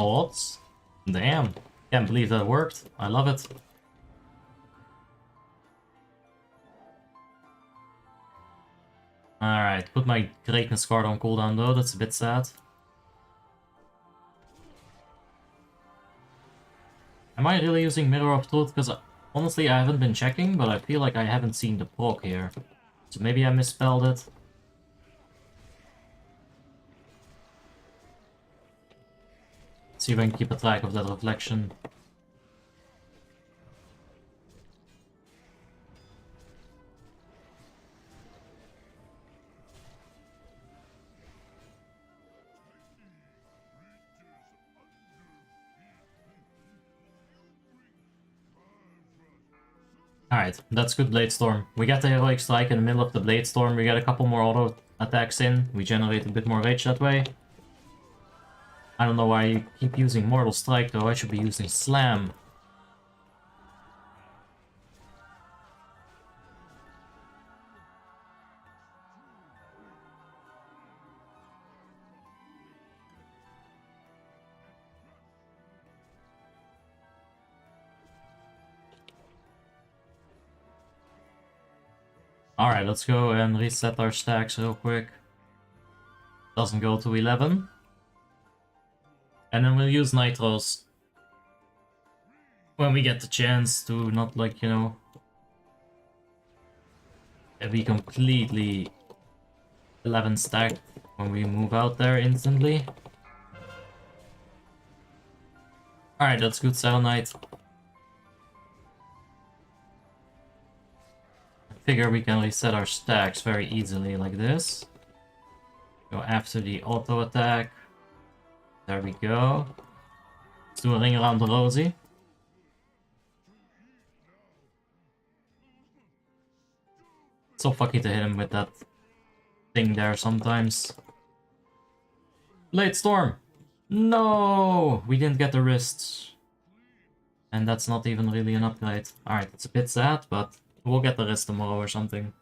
Odds? Damn. Can't believe that worked. I love it. Alright, put my greatness card on cooldown though, that's a bit sad. Am I really using Mirror of Truth? Because honestly I haven't been checking, but I feel like I haven't seen the proc here. So maybe I misspelled it. See if I can keep a track of that reflection. Alright, that's good Blade Storm. We get the Heroic Strike in the middle of the Blade Storm, we get a couple more auto attacks in, we generate a bit more rage that way. I don't know why you keep using Mortal Strike though, I should be using Slam. Alright, let's go and reset our stacks real quick. Doesn't go to 11. And then we'll use Nitros when we get the chance to not, like, you know, be completely 11 stacked when we move out there instantly. Alright, that's good Selenite. I figure we can reset our stacks very easily like this. Go after the auto attack. There we go. Let's do a ring around the rosy. It's so fucky to hit him with that thing there sometimes. Blade Storm! No! We didn't get the wrists. And that's not even really an upgrade. Alright, it's a bit sad, but we'll get the wrist tomorrow or something.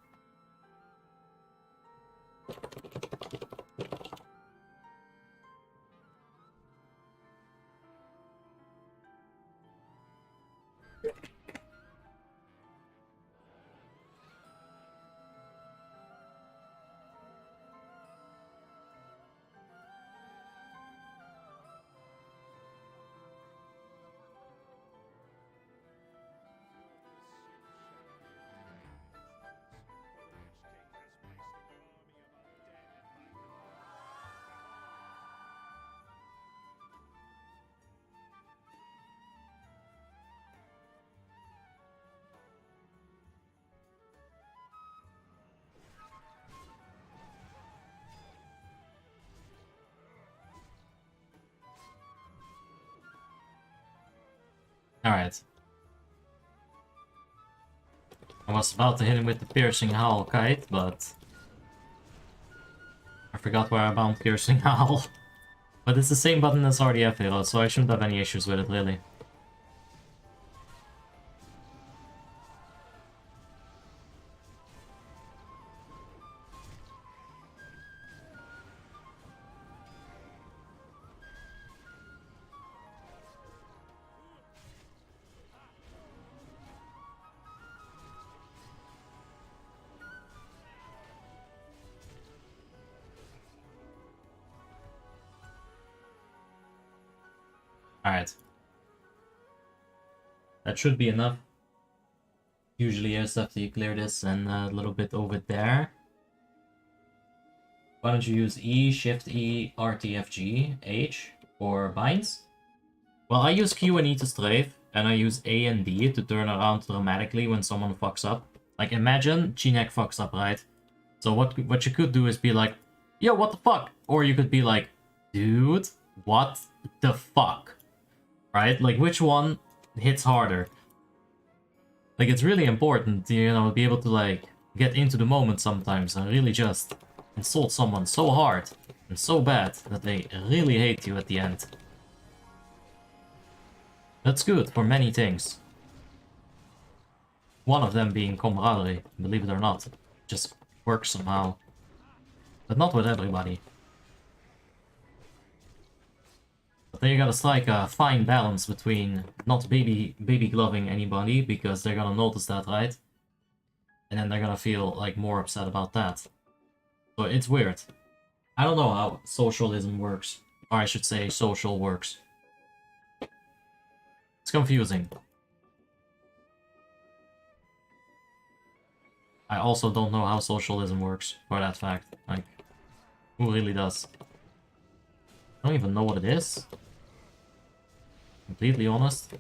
Alright. I was about to hit him with the piercing howl kite, but I forgot where I bound piercing howl. But it's the same button as RDF halo, so I shouldn't have any issues with it, really. Alright. That should be enough. Usually is after you clear this and a little bit over there. Why don't you use E, Shift E, RTFG, H for binds? Well, I use Q and E to strafe, and I use A and D to turn around dramatically when someone fucks up. Like, imagine Chinek fucks up, right? So what you could do is be like, yo, what the fuck? Or you could be like, dude, what the fuck? Right? Like, which one hits harder? Like, it's really important, you know, be able to, like, get into the moment sometimes and really just insult someone so hard and so bad that they really hate you at the end. That's good for many things. One of them being camaraderie, believe it or not. Just works somehow. But not with everybody. But then you gotta strike a fine balance between not baby gloving anybody, because they're gonna notice that, right? And then they're gonna feel like more upset about that. So it's weird. I don't know how socialism works. Or I should say social works. It's confusing. I also don't know how socialism works, for that fact. Like, who really does? I don't even know what it is. Completely honest.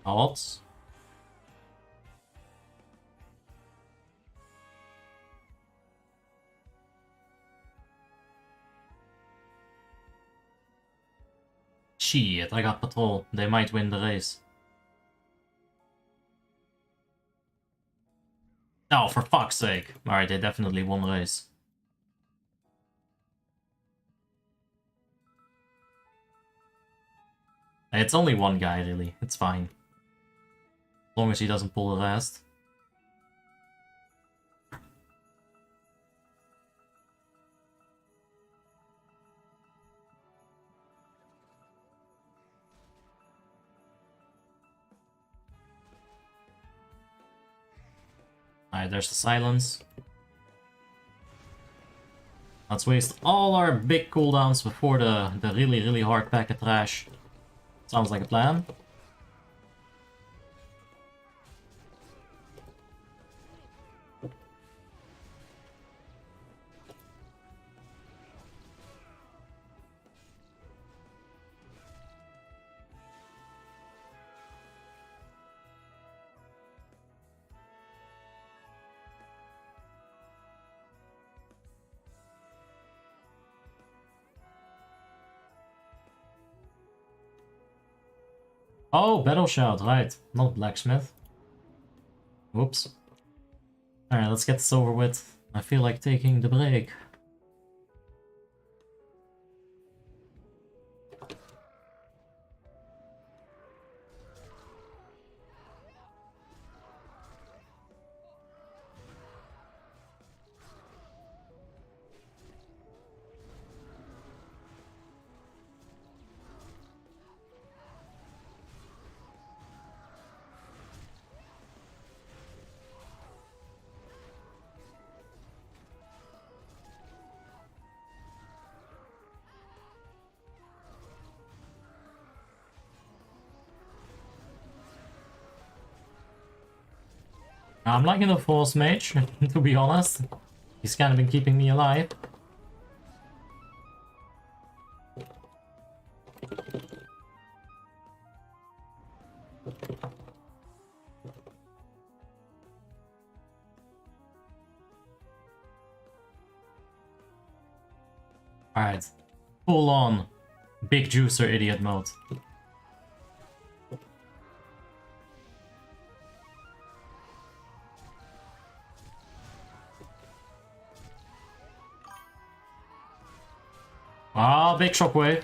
Odds. Shit, I got patrol. They might win the race. Oh, for fuck's sake. Alright, they definitely won the race. It's only one guy, really. It's fine. As long as he doesn't pull the rest. Alright, there's the silence. Let's waste all our big cooldowns before the really, really hard pack of trash. Sounds like a plan. Oh, Battle Shout, right. Not Blacksmith. Whoops. Alright, let's get this over with. I feel like taking the break. I'm liking the Force Mage, to be honest. He's kind of been keeping me alive. Alright. Full on big juicer idiot mode. Ah, big shockwave.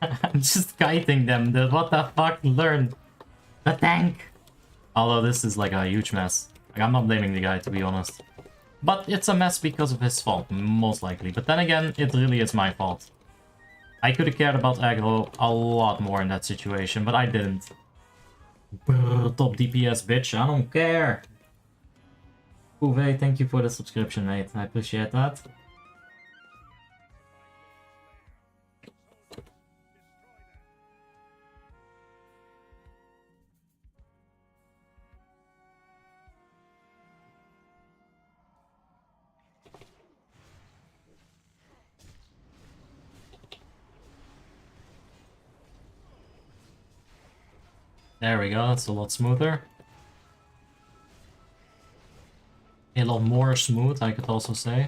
I'm just kiting them. What the fuck? Learn the tank. Although this is like a huge mess. Like, I'm not blaming the guy, to be honest. But it's a mess because of his fault, most likely. But then again, it really is my fault. I could have cared about aggro a lot more in that situation, but I didn't. Brr, top DPS, bitch. I don't care. Uwe, thank you for the subscription, mate. I appreciate that. There we go, that's a lot smoother. A lot more smooth, I could also say.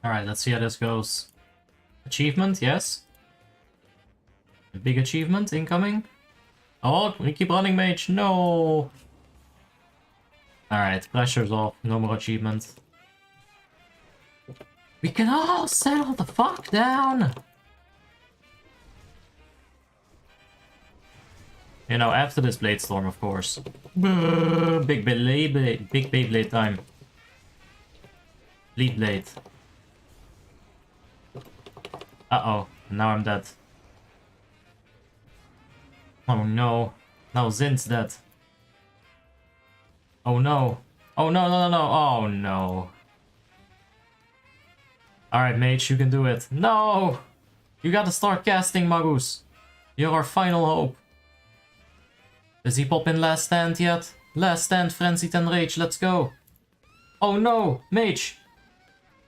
Alright, let's see how this goes. Achievement, yes. A big achievement incoming. Oh, we keep running, mage. No. Alright, pressure's off. No more achievement. We can all settle the fuck down. You know, after this Blade Storm, of course. Big Beyblade time. Lead Blade. Uh-oh, now I'm dead. Oh no. Now Zin's dead. Oh no. Oh no, no, no, no. Oh no. Alright, mage, you can do it. No! You gotta start casting, Magus. You're our final hope. Does he pop in Last Stand yet? Last Stand, Frenzied Enrage, let's go. Oh no, mage.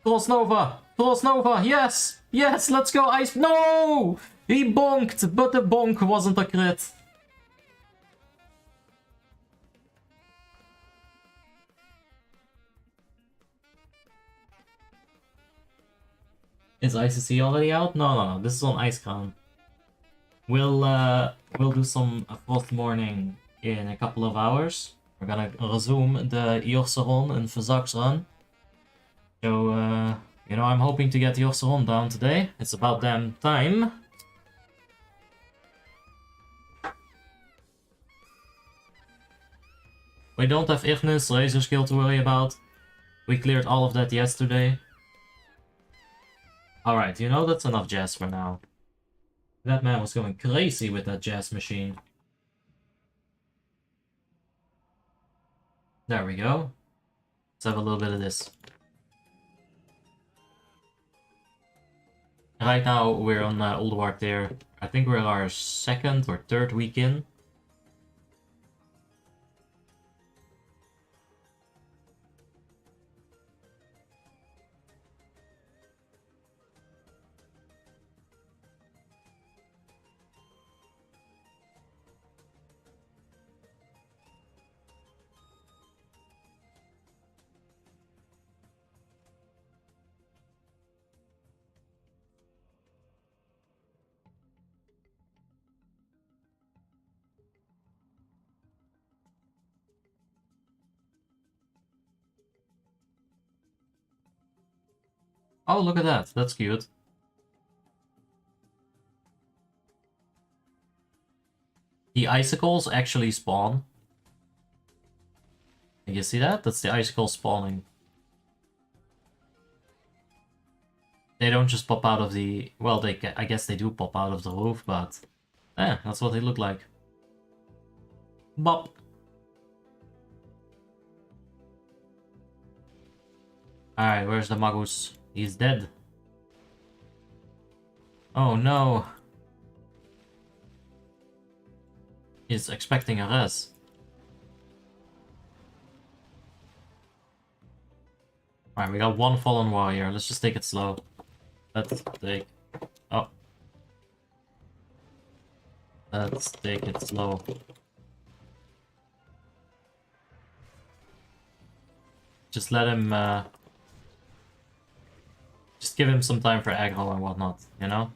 Cross Nova. Cross Nova, yes! Yes, let's go, Ice. No! He bonked, but the bonk wasn't a crit. Is ICC already out? No, no, no. This is on Ice Crown. We'll do some Frostmourne in a couple of hours. We're gonna resume the Eorceron and Verzax run. So, You know, I'm hoping to get the Osron down today. It's about damn time. We don't have Ignis, Razor Skill to worry about. We cleared all of that yesterday. Alright, you know, that's enough jazz for now. That man was going crazy with that jazz machine. There we go. Let's have a little bit of this. Right now we're on Old War there. I think we're our second or third week in. Oh, look at that. That's cute. The icicles actually spawn. You see that? That's the icicle spawning. They don't just pop out of the... Well, I guess they do pop out of the roof, but... that's what they look like. Bop! Alright, where's the Magus? He's dead. Oh no! He's expecting a res. Alright, we got one fallen warrior. Let's just take it slow. Let's take... Oh. Let's take it slow. Just let him, just give him some time for aggro and whatnot, you know?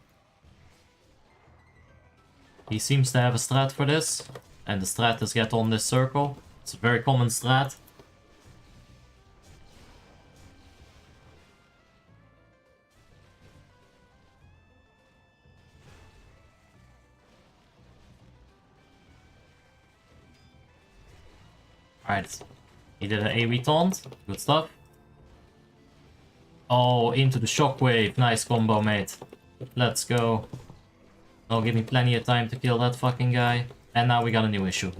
He seems to have a strat for this, and the strat is get on this circle. It's a very common strat. Alright, he did an AoE taunt, good stuff. Oh, into the shockwave, nice combo, mate. Let's go. Oh, give me plenty of time to kill that fucking guy. And now we got a new issue.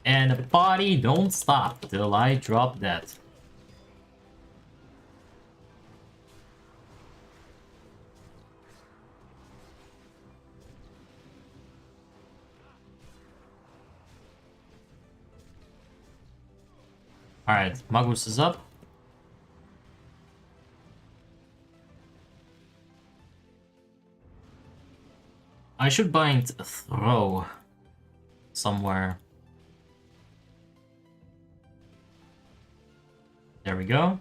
And the party don't stop till I drop that. Alright, Magus is up. I should bind throw somewhere. There we go.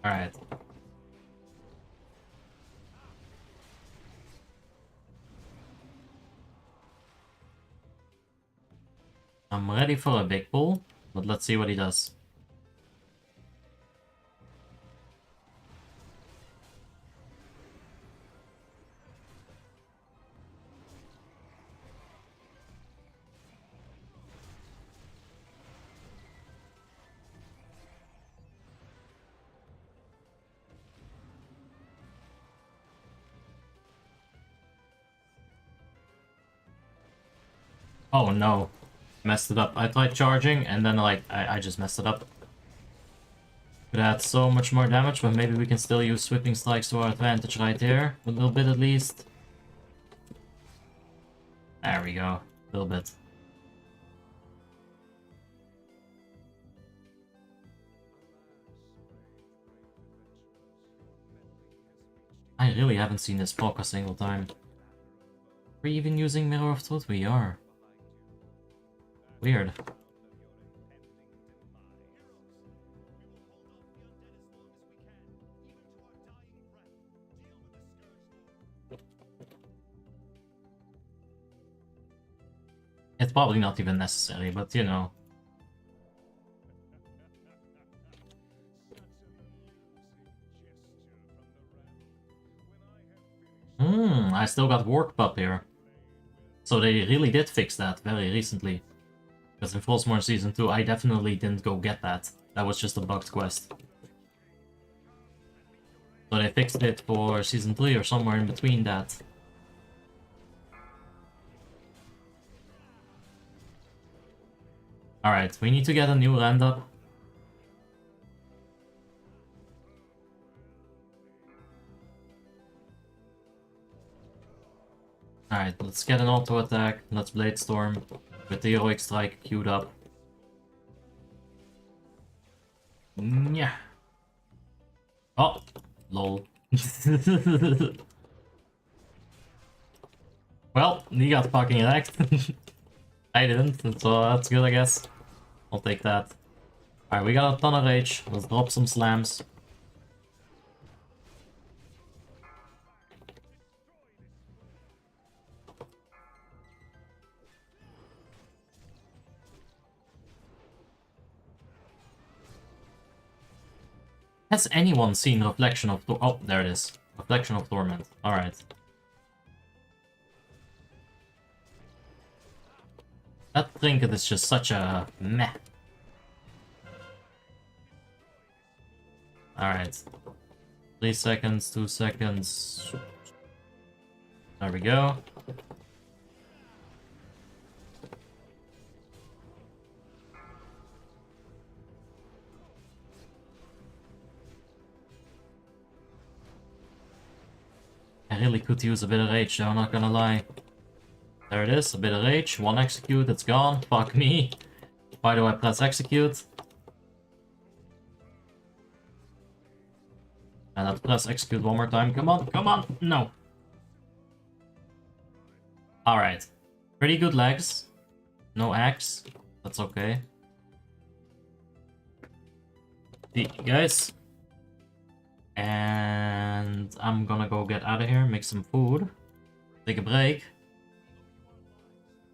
Alright. I'm ready for a big pull, but let's see what he does. Oh no, messed it up. I tried charging and then like I just messed it up. Could add so much more damage, but maybe we can still use sweeping strikes to our advantage right there. A little bit at least. There we go, a little bit. I really haven't seen this proc a single time. We're even using Mirror of Truth? We are. Weird. It's probably not even necessary, but you know. I still got Warp Pup here. So they really did fix that very recently. Because in Frostmourne Season 2, I definitely didn't go get that. That was just a bugged quest. So they fixed it for Season 3 or somewhere in between that. Alright, we need to get a new land up. Alright, let's get an auto attack. Let's Blade Storm with the Heroic Strike queued up. Yeah. Oh, lol. Well, he got fucking wrecked. I didn't, so that's good, I guess. I'll take that. Alright, we got a ton of rage. Let's drop some slams. Has anyone seen Reflection of... Oh, there it is. Reflection of Torment. Alright. That trinket is just such a meh. Alright. 3 seconds, 2 seconds. There we go. I really could use a bit of rage though, I'm not gonna lie. There it is, a bit of rage, 1 execute, it's gone, fuck me. Why do I press execute? And let's press execute one more time, come on, no. Alright, pretty good legs, no axe, that's okay. See you guys. And I'm gonna go get out of here, make some food, take a break.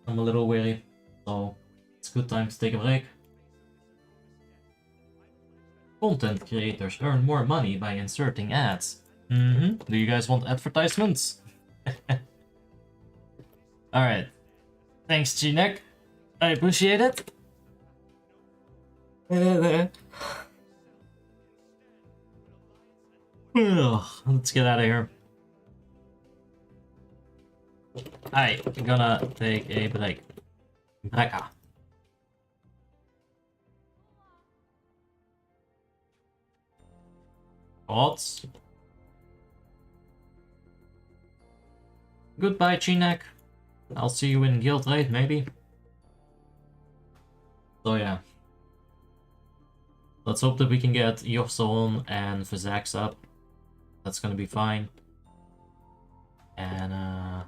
I'm a little weary, so it's a good time to take a break. Content creators earn more money by inserting ads. Do you guys want advertisements? Alright. Thanks, G-Neck. I appreciate it. Let's get out of here. I'm gonna take a break. Brekka. Thoughts? Goodbye, Chinek. I'll see you in Guild Raid, maybe. So yeah. Let's hope that we can get Yorson and Vizax up. That's gonna be fine. And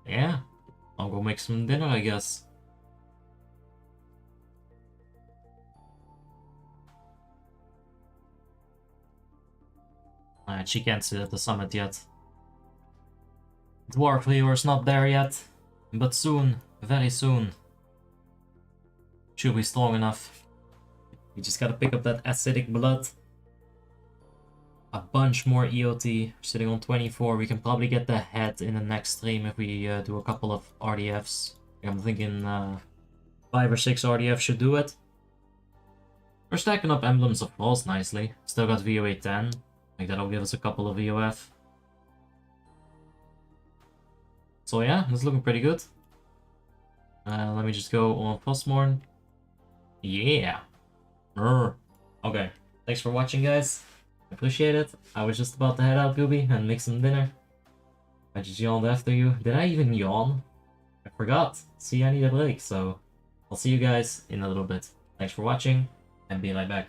yeah, I'll go make some dinner, I guess. Alright, she can't sit at the summit yet. Dwarf Leor's not there yet, but soon, very soon, she'll be strong enough. We just gotta pick up that acidic blood. A bunch more EOT, sitting on 24. We can probably get the head in the next stream if we do a couple of RDFs. I'm thinking 5 or 6 RDFs should do it. We're stacking up Emblems of Frost nicely. Still got VOA 10. Like that'll give us a couple of VOF. So yeah, it's looking pretty good. Let me just go on Frostmourne. Yeah. Okay. Thanks for watching, guys. Appreciate it. I was just about to head out, Gooby, and make some dinner. I just yawned after you. Did I even yawn? I forgot. See, I need a break, so I'll see you guys in a little bit. Thanks for watching, and be right back.